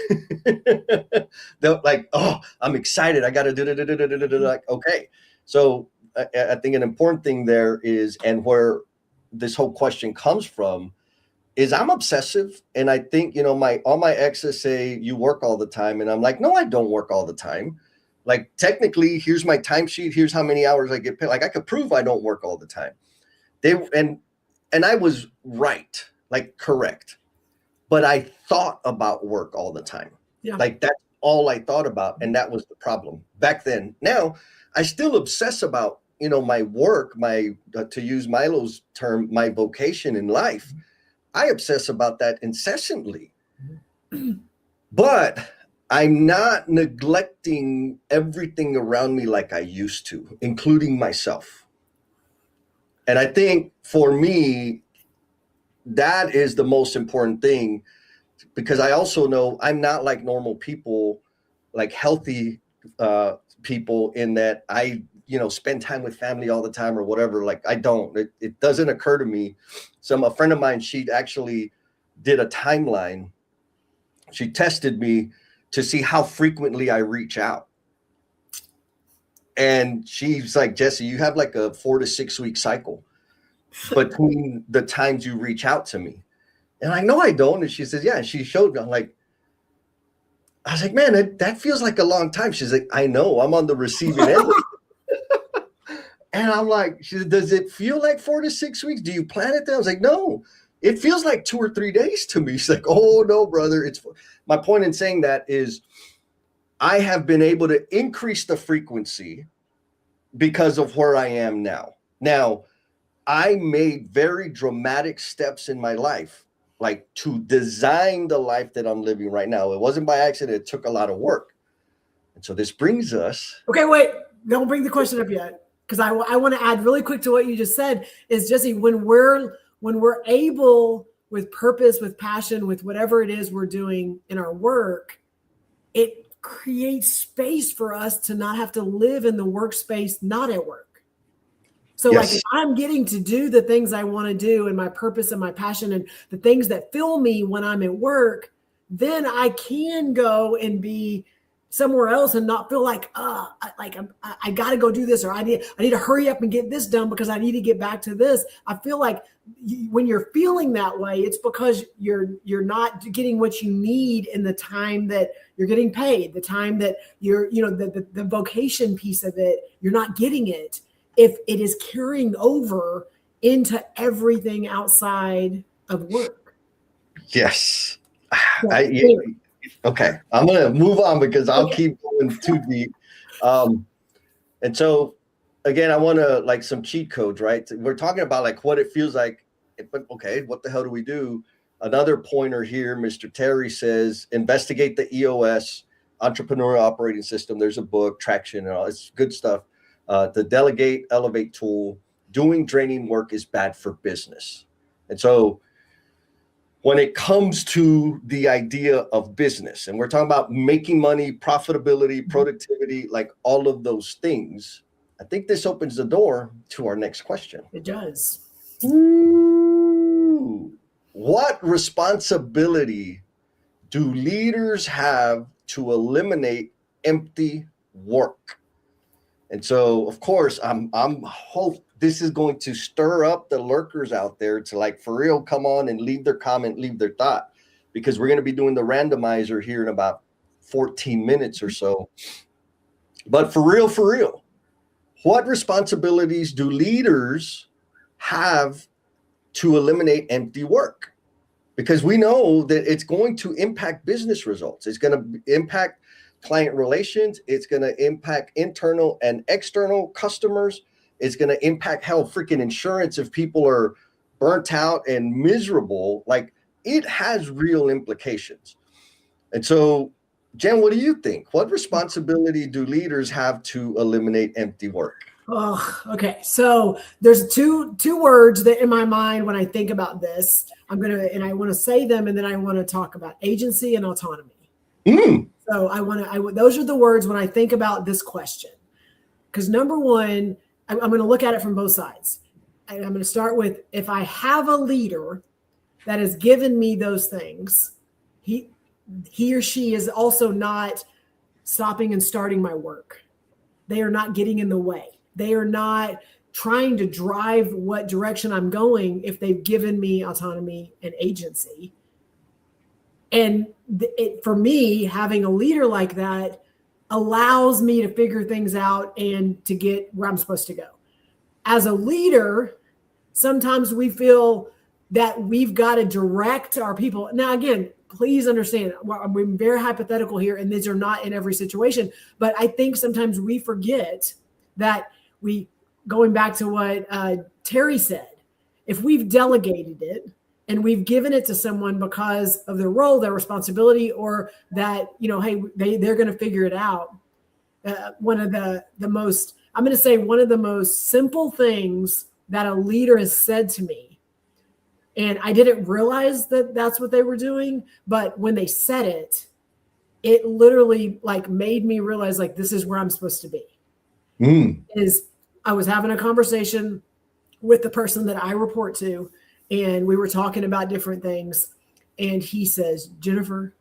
like, oh, I'm excited. I got to do like, okay. So I think an important thing there is, and where this whole question comes from, is I'm obsessive. And I think, all my exes say you work all the time. And I'm like, no, I don't work all the time. Like, technically, here's my timesheet. Here's how many hours I get paid. Like, I could prove I don't work all the time. And I was right, like correct. But I thought about work all the time. Yeah. Like, that's all I thought about. And that was the problem back then. Now, I still obsess about, my work, to use Milo's term, my vocation in life. I obsess about that incessantly. But I'm not neglecting everything around me like I used to, including myself. And I think for me, that is the most important thing, because I also know I'm not like normal people, like healthy people, in that I spend time with family all the time or whatever. Like, I don't, it doesn't occur to me. A friend of mine, she actually did a timeline. She tested me to see how frequently I reach out. And she's like, Jesse, you have like a 4 to 6 week cycle between the times you reach out to me. And I know I don't. And she says, yeah. And she showed me. I was like, man, that feels like a long time. She's like, I know, I'm on the receiving end. And I'm like, she said, does it feel like 4 to 6 weeks? Do you plan it there? I was like, no, it feels like 2 or 3 days to me. She's like, oh no, brother. My point in saying that is I have been able to increase the frequency because of where I am now. Now, I made very dramatic steps in my life, like to design the life that I'm living right now. It wasn't by accident. It took a lot of work. And so this brings us. Okay, wait, don't bring the question up yet. Because I want to add really quick to what you just said is, Jesse, when we're able, with purpose, with passion, with whatever it is we're doing in our work, it creates space for us to not have to live in the workspace, not at work. So like if I'm getting to do the things I want to do and my purpose and my passion and the things that fill me when I'm at work, then I can go and be somewhere else and not feel like, I got to go do this, or I need to hurry up and get this done because I need to get back to this. I feel like when you're feeling that way, it's because you're not getting what you need in the time that you're getting paid, the time that you're, the vocation piece of it, you're not getting it. If it is carrying over into everything outside of work. Yes. Okay, I'm going to move on because I'll keep going too deep. And so, again, I want to like some cheat codes, right? We're talking about like what it feels like, but okay, what the hell do we do? Another pointer here, Mr. Terry says, investigate the EOS, Entrepreneurial Operating System. There's a book, Traction, and all. It's good stuff. The Delegate, Elevate tool. Doing draining work is bad for business. And so, when it comes to the idea of business, and we're talking about making money, profitability, productivity, like all of those things, I think this opens the door to our next question. It does. Ooh. What responsibility do leaders have to eliminate empty work? And so, of course, I'm hope this is going to stir up the lurkers out there to like for real come on and leave their comment, leave their thought, because we're going to be doing the randomizer here in about 14 minutes or so. But for real, what responsibilities do leaders have to eliminate empty work? Because we know that it's going to impact business results. It's going to impact client relations. It's going to impact internal and external customers. It's going to impact freaking insurance if people are burnt out and miserable. Like, it has real implications. And so, Jen, what do you think? What responsibility do leaders have to eliminate empty work? Oh, okay. So there's two words that in my mind when I think about this, I want to say them, and then I want to talk about agency and autonomy. So those are the words when I think about this question. Because number one, I'm going to look at it from both sides. I'm going to start with, if I have a leader that has given me those things, he or she is also not stopping and starting my work. They are not getting in the way. They are not trying to drive what direction I'm going if they've given me autonomy and agency. And for me, having a leader like that allows me to figure things out and to get where I'm supposed to go. As a leader, sometimes we feel that we've got to direct our people. Now, again, please understand, we're very hypothetical here, and these are not in every situation. But I think sometimes we forget that going back to what Terry said, if we've delegated it and we've given it to someone because of their role, their responsibility, or that, hey, they're going to figure it out. One of the most simple things that a leader has said to me, and I didn't realize that that's what they were doing, but when they said it, it literally like made me realize like this is where I'm supposed to be. Is I was having a conversation with the person that I report to, and we were talking about different things. And he says, Jennifer,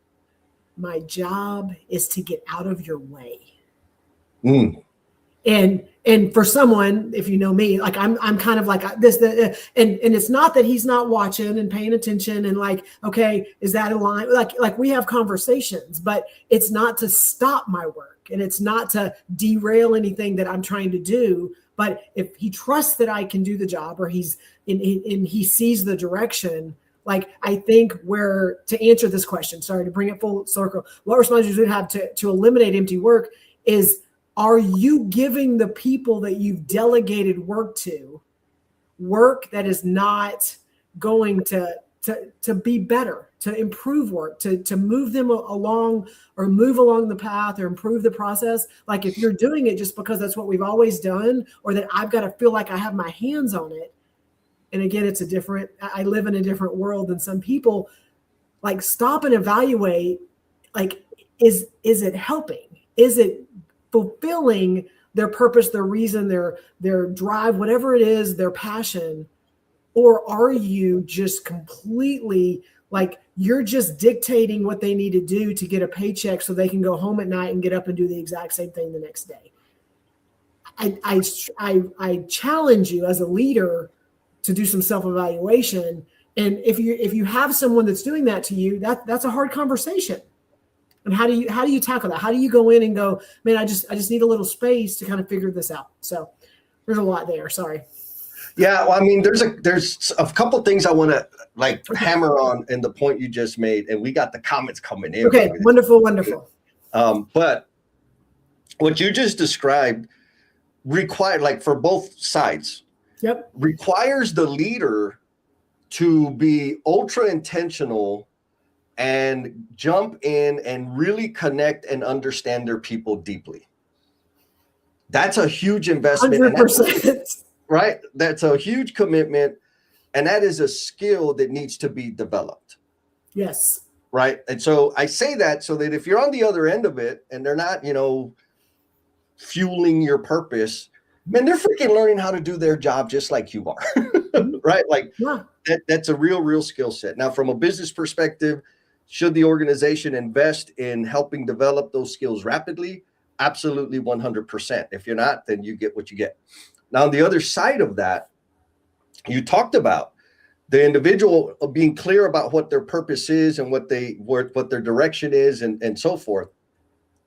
my job is to get out of your way. And for someone, if you know me, like I'm kind of like this, and it's not that he's not watching and paying attention and like, okay, is that a line? Like we have conversations, but it's not to stop my work and it's not to derail anything that I'm trying to do. But if he trusts that I can do the job, or he sees the direction, like I think to answer this question, sorry to bring it full circle, what responsibilities we have to eliminate empty work is, are you giving the people that you've delegated work to work that is not going to be better, to improve work, to move them along or move along the path or improve the process? Like if you're doing it just because that's what we've always done, or that I've got to feel like I have my hands on it. And again, I live in a different world than some people. Like stop and evaluate, like, is it helping? Is it fulfilling their purpose, their reason, their drive, whatever it is, their passion? Or are you just completely like you're just dictating what they need to do to get a paycheck so they can go home at night and get up and do the exact same thing the next day? I challenge you as a leader to do some self-evaluation. And if you have someone that's doing that to you, that's a hard conversation. And how do you tackle that? How do you go in and go, man, I just need a little space to kind of figure this out. So there's a lot there. Sorry. Yeah, well, I mean, there's a couple things I want to hammer on in the point you just made, and we got the comments coming in. Okay, wonderful. But what you just described required, for both sides, requires the leader to be ultra intentional and jump in and really connect and understand their people deeply. That's a huge investment. 100%. Right? That's a huge commitment. And that is a skill that needs to be developed. Yes. Right. And so I say that so that if you're on the other end of it and they're not, fueling your purpose, man, they're freaking learning how to do their job just like you are. Right. That's a real skill set. Now, from a business perspective, should the organization invest in helping develop those skills rapidly? Absolutely 100%. If you're not, then you get what you get. Now, on the other side of that, you talked about the individual being clear about what their purpose is and what their direction is and so forth.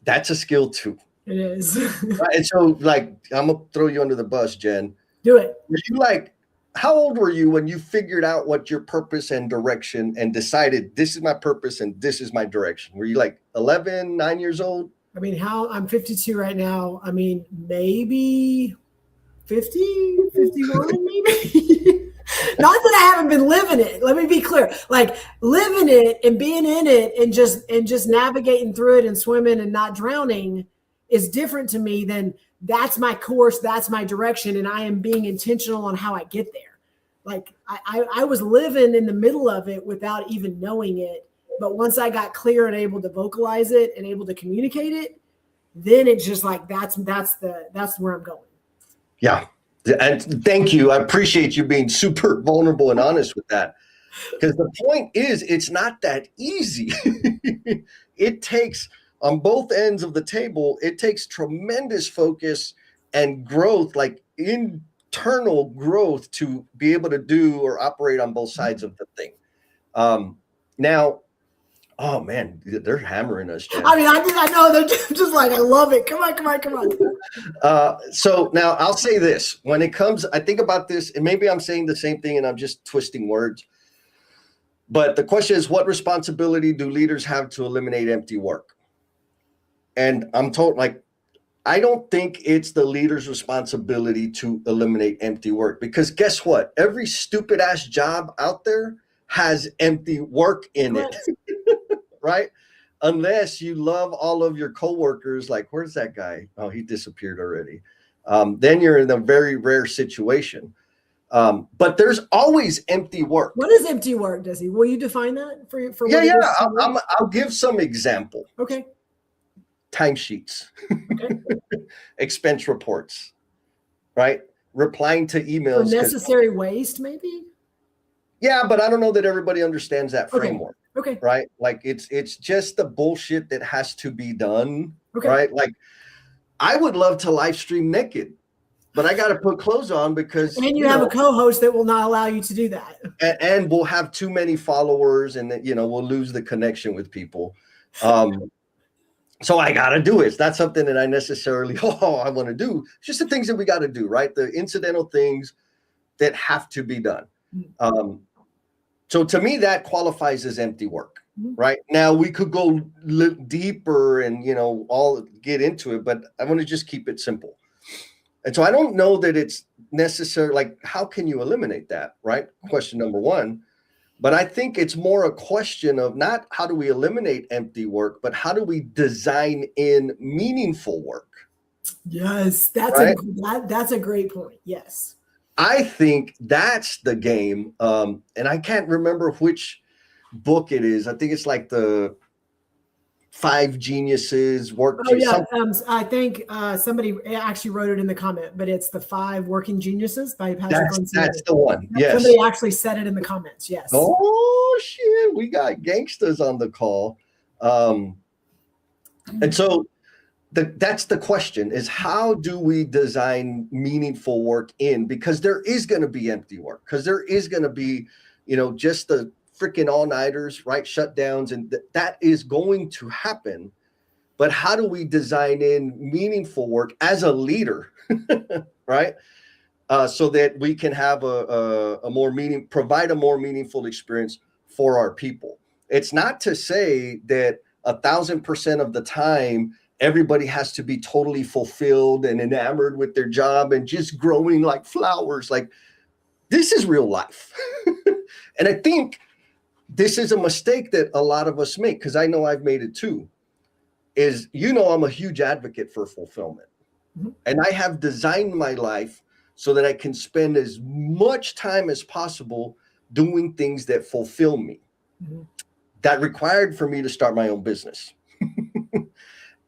That's a skill too. It is. And so, I'm gonna throw you under the bus, Jen. Do it. Were you how old were you when you figured out what your purpose and direction and decided this is my purpose and this is my direction? Were you 11, 9 years old? I mean, I'm 52 right now. I mean, maybe 50, 51, maybe. Not that I haven't been living it. Let me be clear. Living it and being in it and just navigating through it and swimming and not drowning is different to me than that's my course, that's my direction, and I am being intentional on how I get there. I was living in the middle of it without even knowing it. But once I got clear and able to vocalize it and able to communicate it, then it's just that's where I'm going. Yeah. And thank you. I appreciate you being super vulnerable and honest with that. Because the point is, it's not that easy. It takes, on both ends of the table, it takes tremendous focus and growth, internal growth, to be able to do or operate on both sides of the thing. Now, oh man, they're hammering us, Jen. I mean, I know they're just I love it. Come on. So now I'll say this: when it comes, I think about this, and maybe I'm saying the same thing and I'm just twisting words. But the question is, what responsibility do leaders have to eliminate empty work? And I'm told, I don't think it's the leader's responsibility to eliminate empty work, because guess what? Every stupid ass job out there has empty work in it. Right? Unless you love all of your coworkers, where's that guy? Oh, he disappeared already. Then you're in a very rare situation. But there's always empty work. What is empty work, Desi? Will you define that for Yeah. I'll give some example. Okay. Timesheets, okay. Expense reports, right? Replying to emails. For necessary waste, maybe? Yeah, but I don't know that everybody understands that framework. Okay. Right? It's just the bullshit that has to be done. Okay. Right? I would love to live stream naked, but I got to put clothes on because. And you have a co-host that will not allow you to do that. And we'll have too many followers, and we'll lose the connection with people. So I got to do it. It's not something that I necessarily, I want to do. It's just the things that we got to do, right? The incidental things that have to be done. So to me, that qualifies as empty work, right? Now we could go deeper and, all get into it, but I want to just keep it simple. And so I don't know that it's necessary. How can you eliminate that, right? Question number one. But I think it's more a question of not how do we eliminate empty work, but how do we design in meaningful work? Yes, that's a great point. Yes. I think that's the game. And I can't remember which book it is. I think it's 5 geniuses work. Oh yeah, I think somebody actually wrote it in the comment, but it's the 5 Working Geniuses by Patrick Lencioni. That's the one. Yes, somebody actually said it in the comments. Yes. Oh shit, we got gangsters on the call, and so that's the question: is how do we design meaningful work in? Because there is going to be empty work. Because there is going to be, just the freaking all-nighters, right? Shutdowns, and that is going to happen. But how do we design in meaningful work as a leader, right? So that we can have provide a more meaningful experience for our people. It's not to say that 1,000% of the time everybody has to be totally fulfilled and enamored with their job and just growing like flowers. Like, this is real life. And I think this is a mistake that a lot of us make, because I know I've made it too, is, I'm a huge advocate for fulfillment. Mm-hmm. And I have designed my life so that I can spend as much time as possible doing things that fulfill me. Mm-hmm. That required for me to start my own business.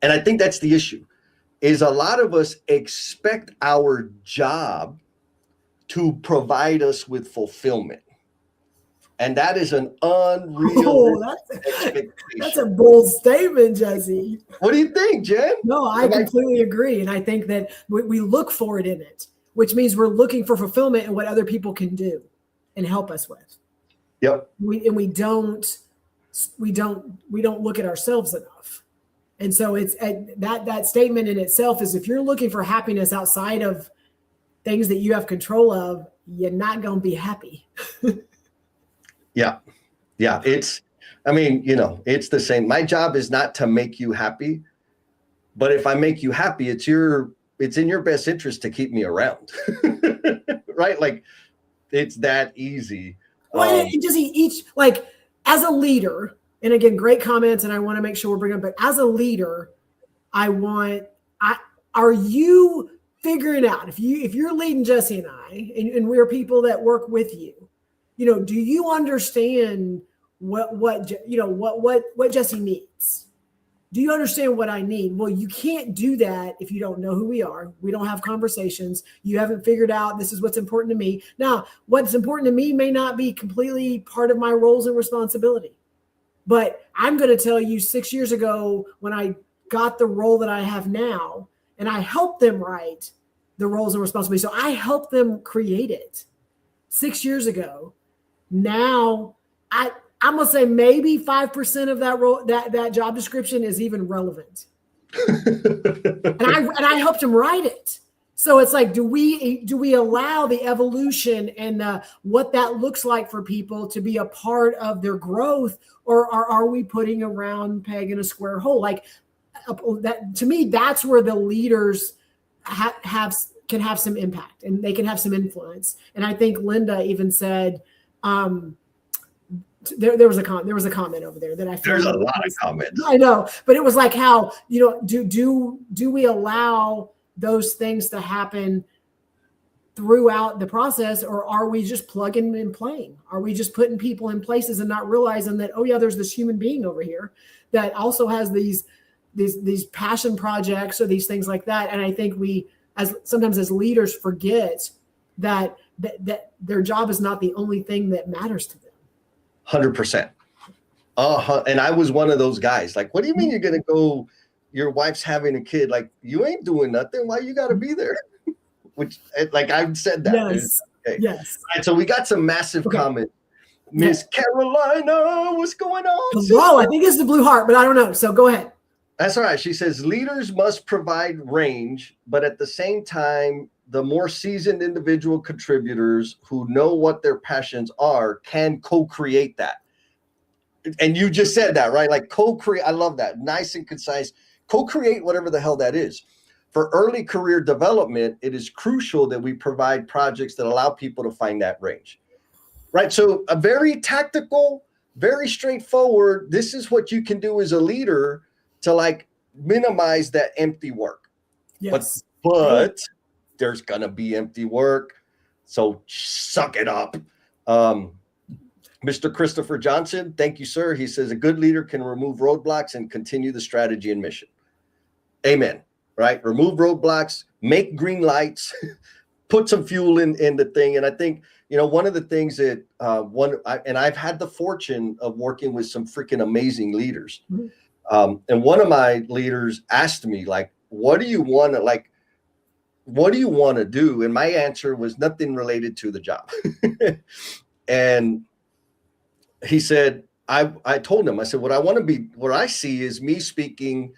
And I think that's the issue, is a lot of us expect our job to provide us with fulfillment. And that is an unreal expectation. That's a bold statement, Jesse. What do you think, Jen? No, I completely agree. And I think that we look for it in it, which means we're looking for fulfillment in what other people can do and help us with. Yep. We don't look at ourselves enough. And so it's that statement in itself is, if you're looking for happiness outside of things that you have control of, you're not going to be happy. Yeah. Yeah. It's the same. My job is not to make you happy, but if I make you happy, it's in your best interest to keep me around. Right? Like, it's that easy. Well, as a leader, and again, great comments, and I want to make sure we're bringing them back. As a leader, are you figuring out, if you're leading Jesse and I, and we're people that work with you, do you understand what Jesse needs? Do you understand what I need? Well, you can't do that if you don't know who we are. We don't have conversations. You haven't figured out this is what's important to me. Now, what's important to me may not be completely part of my roles and responsibility. But I'm going to tell you, 6 years ago, when I got the role that I have now, and I helped them write the roles and responsibilities. So I helped them create it 6 years ago. Now I'm going to say maybe 5% of that role, that job description is even relevant. and I helped him write it. So it's like, do we allow the evolution and what that looks like for people to be a part of their growth, or are we putting a round peg in a square hole? Like, that, to me, that's where the leaders can have some impact, and they can have some influence. And I think Linda even said, there was a comment over there that I feel there's a lot of comments. I know, but it was like, how, do we allow those things to happen throughout the process, or are we just plugging and playing? Are we just putting people in places and not realizing that, oh yeah, there's this human being over here that also has these passion projects or these things like that? And I think we, sometimes as leaders, forget that their job is not the only thing that matters to them. 100%. And I was one of those guys. Like, what do you mean you're going to go, your wife's having a kid? Like, you ain't doing nothing. Why you got to be there? Which, like, I've said that. Yes. Okay. Yes. All right, so we got some massive comments. Miss Carolina, what's going on? Hello, I think it's the blue heart, but I don't know. So go ahead. That's all right. She says, leaders must provide range, but at the same time, the more seasoned individual contributors who know what their passions are can co-create that. And you just said that, right? Like, co-create. I love that. Nice and concise. Co-create whatever the hell that is. For early career development, it is crucial that we provide projects that allow people to find that range, right? So a very tactical, very straightforward, this is what you can do as a leader to, like, minimize that empty work. Yes. But there's going to be empty work. So suck it up. Mr. Christopher Johnson, thank you, sir. He says a good leader can remove roadblocks and continue the strategy and mission. Amen. Right? Remove roadblocks, make green lights, put some fuel in the thing. And I think, one of the things that I've had the fortune of working with some freaking amazing leaders. Mm-hmm. And one of my leaders asked me, like, what do you want to do? And my answer was nothing related to the job. And he said, I told him, I said, what I see is me speaking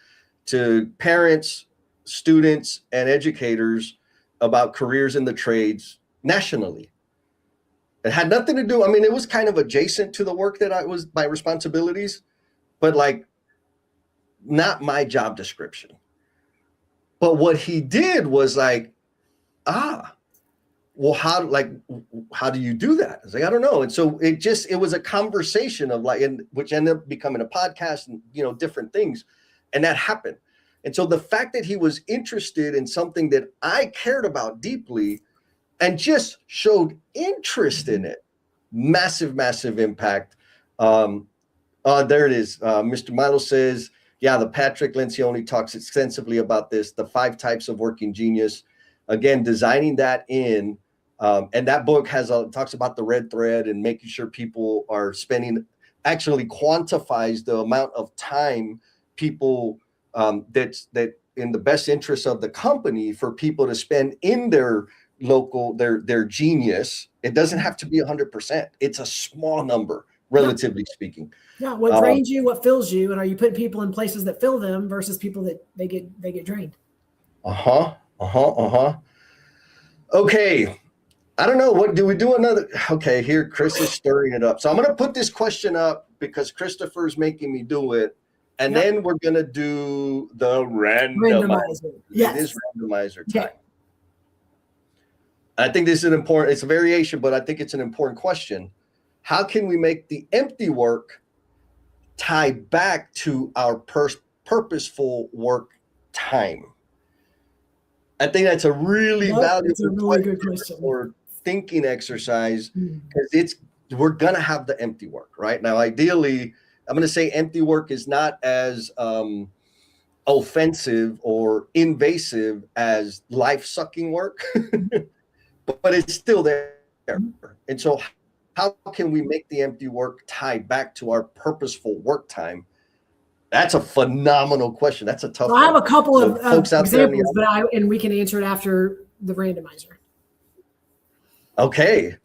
to parents, students, and educators about careers in the trades nationally. It had nothing to do. I mean, it was kind of adjacent to the work that was my responsibilities, but like not my job description. But what he did was like, well, how do you do that? I was like, I don't know. And so it was a conversation of like, which ended up becoming a podcast and, different things. And that happened. And so the fact that he was interested in something that I cared about deeply and just showed interest in it, massive, massive impact. There it is. Mr. Milo says, yeah, the Patrick Lencioni talks extensively about this, the 5 types of working genius. Again, designing that in, and that book talks about the red thread and making sure people are actually quantifies the amount of time people that in the best interest of the company for people to spend in their local, their genius. It doesn't have to be 100%. It's a small number, relatively speaking. Yeah. What drains you, what fills you, and are you putting people in places that fill them versus people that they get drained? Okay. I don't know. What do we do another? Okay, here Chris is stirring it up. So I'm going to put this question up because Christopher's making me do it. And then we're going to do the randomizer. Yes. It is randomizer time. Okay. I think this is it's a variation, but I think it's an important question. How can we make the empty work tie back to our purposeful work time? I think that's a really valuable good question or thinking exercise because we're going to have the empty work right now. Ideally, I'm going to say empty work is not as offensive or invasive as life-sucking work, but it's still there. And so how can we make the empty work tie back to our purposeful work time? That's a phenomenal question. That's a tough one. I have a couple of examples, and we can answer it after the randomizer. Okay.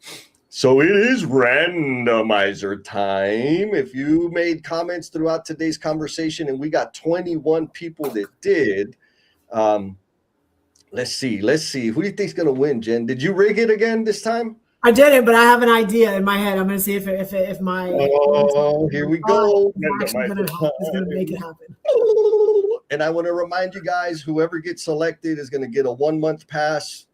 So it is randomizer time. If you made comments throughout today's conversation, and we got 21 people that did, let's see. Who do you think's going to win, Jen? Did you rig it again this time? I didn't, but I have an idea in my head. I'm going to see if my here we go. Is going to make it happen. And I want to remind you guys, whoever gets selected is going to get a 1-month pass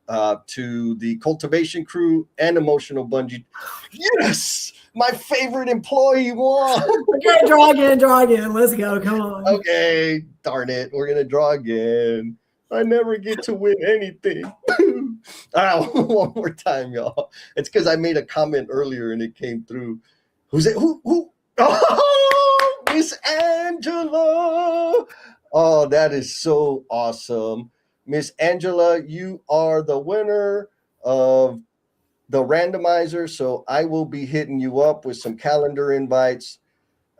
to the cultivation crew and emotional bungee. Yes, my favorite employee won. Okay, draw again. Let's go. Come on. Okay, darn it, we're gonna draw again. I never get to win anything. All right, one more time, y'all. It's because I made a comment earlier and it came through. Who's it? Who? Oh, Miss Angela. Oh, that is so awesome. Miss Angela, you are the winner of the randomizer. So I will be hitting you up with some calendar invites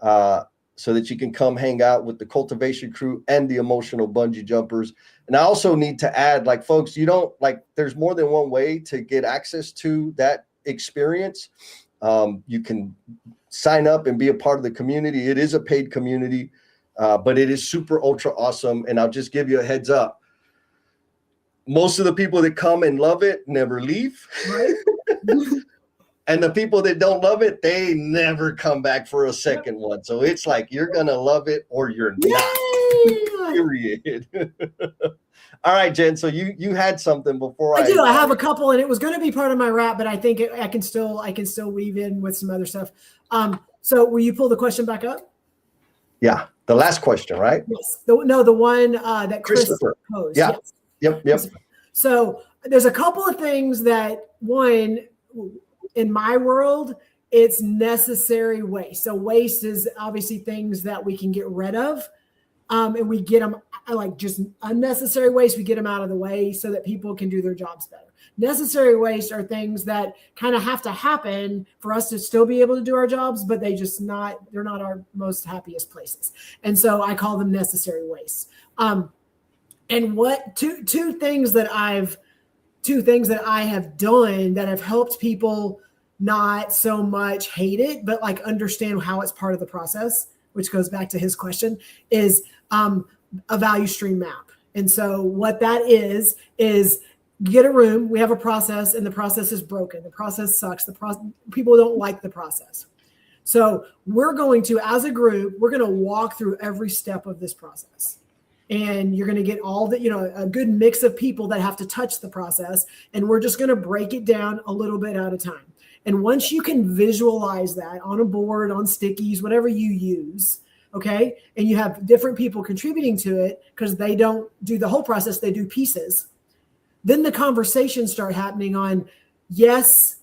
so that you can come hang out with the cultivation crew and the emotional bungee jumpers. And I also need to add, like, folks, there's more than one way to get access to that experience. You can sign up and be a part of the community. It is a paid community, but it is super ultra awesome. And I'll just give you a heads up. Most of the people that come and love it never leave. Right. And the people that don't love it, they never come back for a second one. So it's like, you're going to love it or you're not. Period. All right, Jen. So you had something before I do. I have a couple, and it was going to be part of my wrap, but I think I can still weave in with some other stuff. So will you pull the question back up? Yeah. The last question, right? Yes. The one that Chris posed. Yeah. Yes. Yep. So there's a couple of things that, one, in my world, it's necessary waste. So waste is obviously things that we can get rid of. And we get them, like just unnecessary waste, we get them out of the way so that people can do their jobs better. Necessary waste are things that kind of have to happen for us to still be able to do our jobs, but they're not our most happiest places. And so I call them necessary waste. And what two things that I have done that have helped people not so much hate it, but like understand how it's part of the process, which goes back to his question, is a value stream map. And so what that is get a room, we have a process, and the process is broken. The process sucks. People don't like the process. So we're going to, as a group, we're going to walk through every step of this process. And you're going to get all the, a good mix of people that have to touch the process. And we're just going to break it down a little bit at a time. And once you can visualize that on a board, on stickies, whatever you use, okay, and you have different people contributing to it because they don't do the whole process, they do pieces, then the conversations start happening on, yes,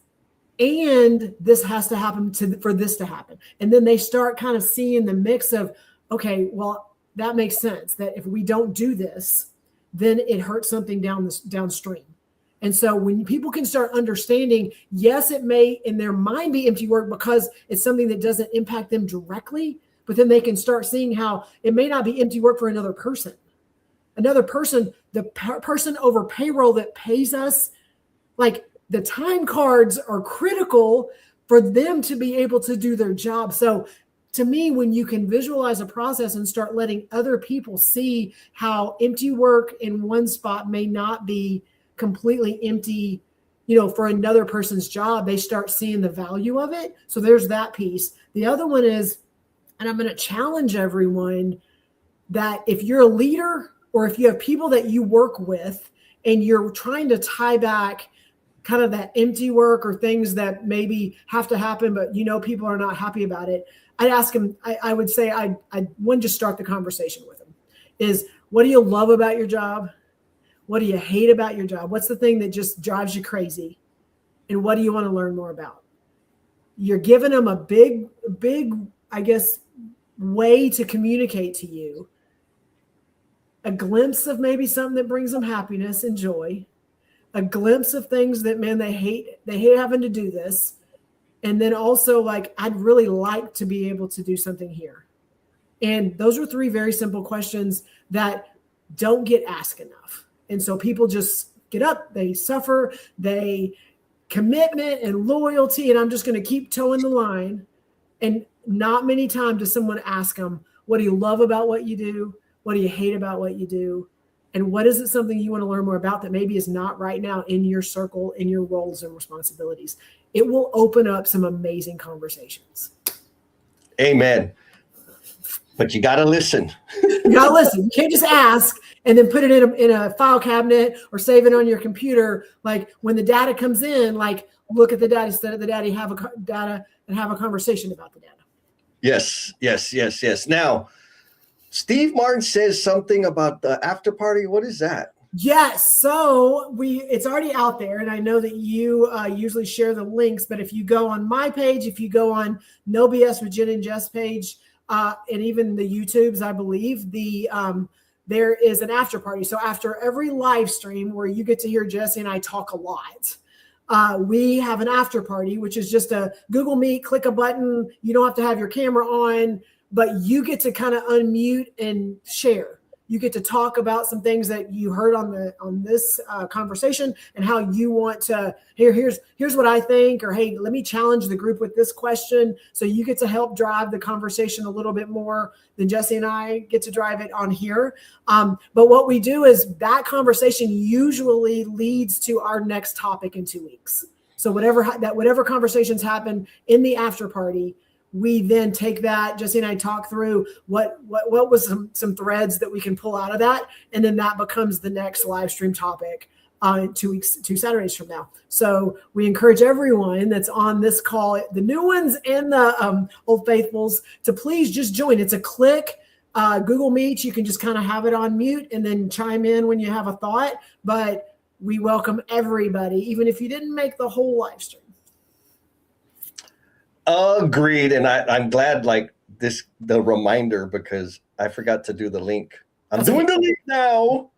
and this has to happen for this to happen. And then they start kind of seeing the mix of, okay, well, that makes sense that if we don't do this, then it hurts something downstream. And so when people can start understanding, yes, it may in their mind be empty work because it's something that doesn't impact them directly, but then they can start seeing how it may not be empty work for another person. Another person, the person over payroll that pays us, like the time cards are critical for them to be able to do their job. So to me, when you can visualize a process and start letting other people see how empty work in one spot may not be completely empty, for another person's job, they start seeing the value of it. So there's that piece. The other one is, and I'm going to challenge everyone, that if you're a leader or if you have people that you work with and you're trying to tie back kind of that empty work or things that maybe have to happen, but people are not happy about it, I'd ask them, I would say, I wouldn't just start the conversation with them, is what do you love about your job? What do you hate about your job? What's the thing that just drives you crazy? And what do you want to learn more about? You're giving them a big, I guess, way to communicate to you, a glimpse of maybe something that brings them happiness and joy, a glimpse of things that, man, they hate having to do this. And then also, like, I'd really like to be able to do something here. And those are three very simple questions that don't get asked enough. And so people just get up, they suffer, they commitment and loyalty, and I'm just going to keep towing the line. And not many times does someone ask them, what do you love about what you do? What do you hate about what you do? And what is it something you want to learn more about that maybe is not right now in your circle, in your roles and responsibilities? It will open up some amazing conversations. Amen. But you got to listen. You got to listen. You can't just ask and then put it in a file cabinet or save it on your computer. Like when the data comes in, like look at the data instead of the data, and have a conversation about the data. Yes. Now, Steve Martin says something about the after party. What is that? Yes. So it's already out there, and I know that you usually share the links, but if you go on my page, if you go on No BS with Jen and Jess page, and even the YouTubes, I believe there is an after party. So after every live stream where you get to hear Jesse and I talk a lot, we have an after party, which is just a Google Meet, click a button. You don't have to have your camera on, but you get to kind of unmute and share. You get to talk about some things that you heard on this conversation and how you want to here's what I think, or hey, let me challenge the group with this question. So you get to help drive the conversation a little bit more than Jesse and I get to drive it on here. But what we do is that conversation usually leads to our next topic in 2 weeks. So whatever conversations happen in the after party, we then take that, Jesse and I talk through what was some threads that we can pull out of that. And then that becomes the next live stream topic 2 Saturdays from now. So we encourage everyone that's on this call, the new ones and the old faithfuls, to please just join. It's a click. Google Meet, you can just kind of have it on mute and then chime in when you have a thought. But we welcome everybody, even if you didn't make the whole live stream. Agreed. And I'm glad like the reminder, because I forgot to do the link. I'm That's doing okay. the link now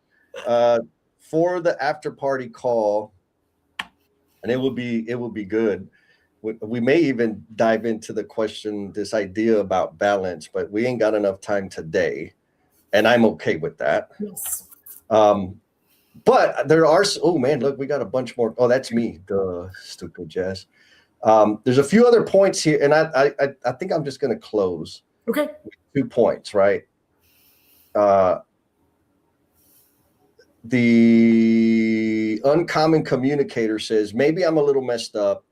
for the after party call, and it will be good. We may even dive into the question, this idea about balance, but we ain't got enough time today, and I'm okay with that. Yes. But there are, oh man, look, we got a bunch more. Oh, that's me, the stupid Jess. There's a few other points here, and I think I'm just going to close. Okay. With 2 points, right? The uncommon communicator says, maybe I'm a little messed up,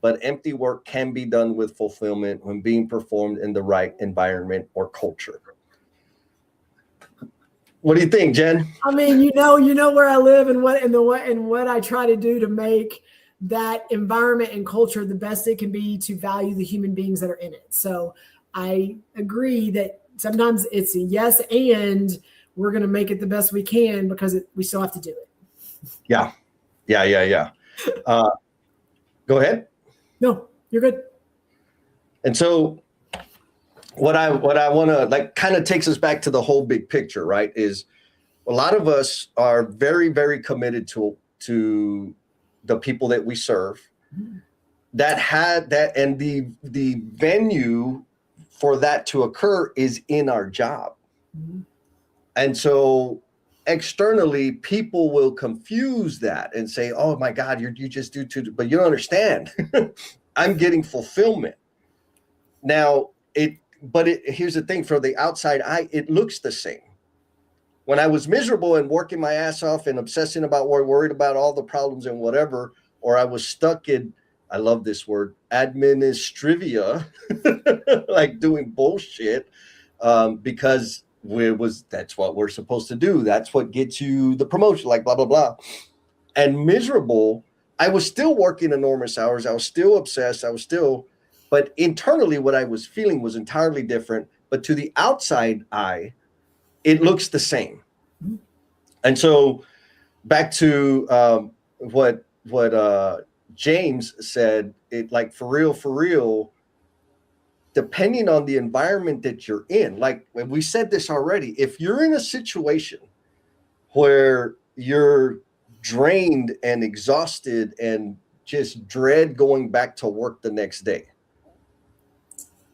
but empty work can be done with fulfillment when being performed in the right environment or culture. What do you think, Jen? I mean, you know where I live and what I try to do to make that environment and culture the best it can be to value the human beings that are in it. So I agree that sometimes it's a yes, and we're going to make it the best we can because we still have to do it. Yeah. Go ahead. No, you're good. And so what I want to like kind of takes us back to the whole big picture, right? Is a lot of us are very, very committed to the people that we serve, that had that, and the venue for that to occur is in our job. Mm-hmm. And so externally, people will confuse that and say, oh my God, you just do too, but you don't understand. I'm getting fulfillment. Now, here's the thing, from the outside eye, it looks the same. When I was miserable and working my ass off and obsessing about or worried about all the problems and whatever, or I was stuck in, I love this word, administrivia, like doing bullshit, because that's what we're supposed to do. That's what gets you the promotion, like blah, blah, blah. And miserable, I was still working enormous hours. I was still obsessed. But internally what I was feeling was entirely different. But to the outside eye, it looks the same. And so back to what James said, it like for real, depending on the environment that you're in, like we said this already, if you're in a situation where you're drained and exhausted and just dread going back to work the next day,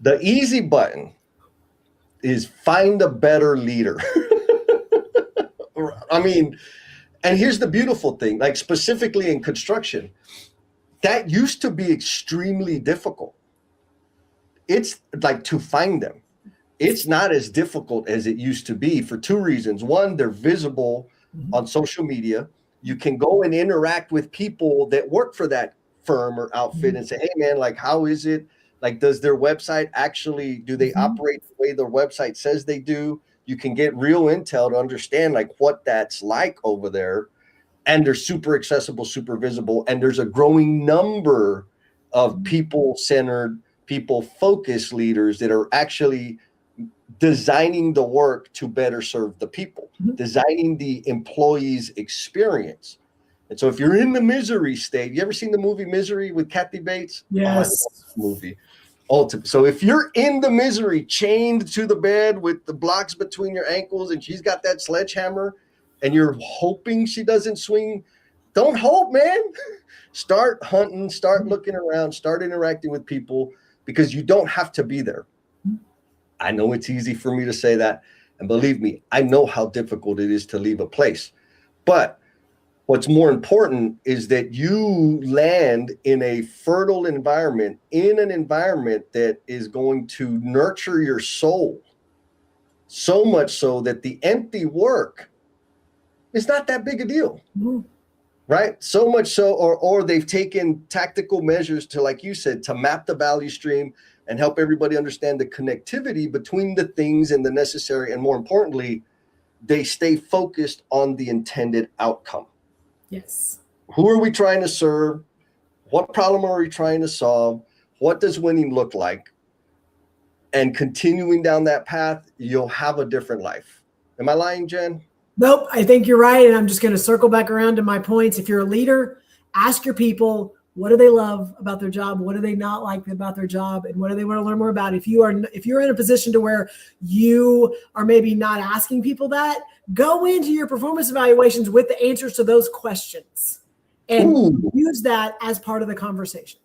the easy button is find a better leader. I mean, and here's the beautiful thing, like specifically in construction, that used to be extremely difficult. It's like to find them. It's not as difficult as it used to be for 2 reasons. One, they're visible on social media. You can go and interact with people that work for that firm or outfit and say, hey man, like, how is it? Like, does their website actually, do they operate the way their website says they do? You can get real intel to understand like what that's like over there. And they're super accessible, super visible. And there's a growing number of people-centered, people-focused leaders that are actually designing the work to better serve the people, designing the employee's experience. And so if you're in the misery state, you ever seen the movie Misery with Kathy Bates? Yes. Oh, I love this movie. So if you're in the misery, chained to the bed with the blocks between your ankles, and she's got that sledgehammer, and you're hoping she doesn't swing, don't hope, man. Start hunting, start looking around, start interacting with people, because you don't have to be there. I know it's easy for me to say that. And believe me, I know how difficult it is to leave a place. But what's more important is that you land in a fertile environment, in an environment that is going to nurture your soul. So much so that the empty work is not that big a deal. Right? So much so, or they've taken tactical measures to, like you said, to map the value stream and help everybody understand the connectivity between the things and the necessary. And more importantly, they stay focused on the intended outcome. Yes. Who are we trying to serve? What problem are we trying to solve? What does winning look like? And continuing down that path, you'll have a different life. Am I lying, Jen? Nope, I think you're right. And I'm just going to circle back around to my points. If you're a leader, ask your people, What do they love about their job? What do they not like about their job? And what do they want to learn more about? If you're in a position to where you are maybe not asking people that, go into your performance evaluations with the answers to those questions and use that as part of the conversation.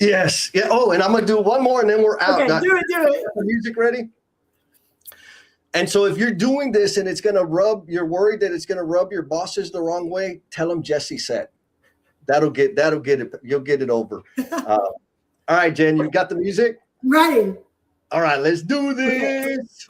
Yes. Yeah. Oh, and I'm going to do one more and then we're out. Okay, do it. The music ready? And so if you're doing this and you're worried that it's going to rub your bosses the wrong way, tell them Jesse said. That'll get it. You'll get it over. All right, Jen, you got the music? Ready. All right, let's do this.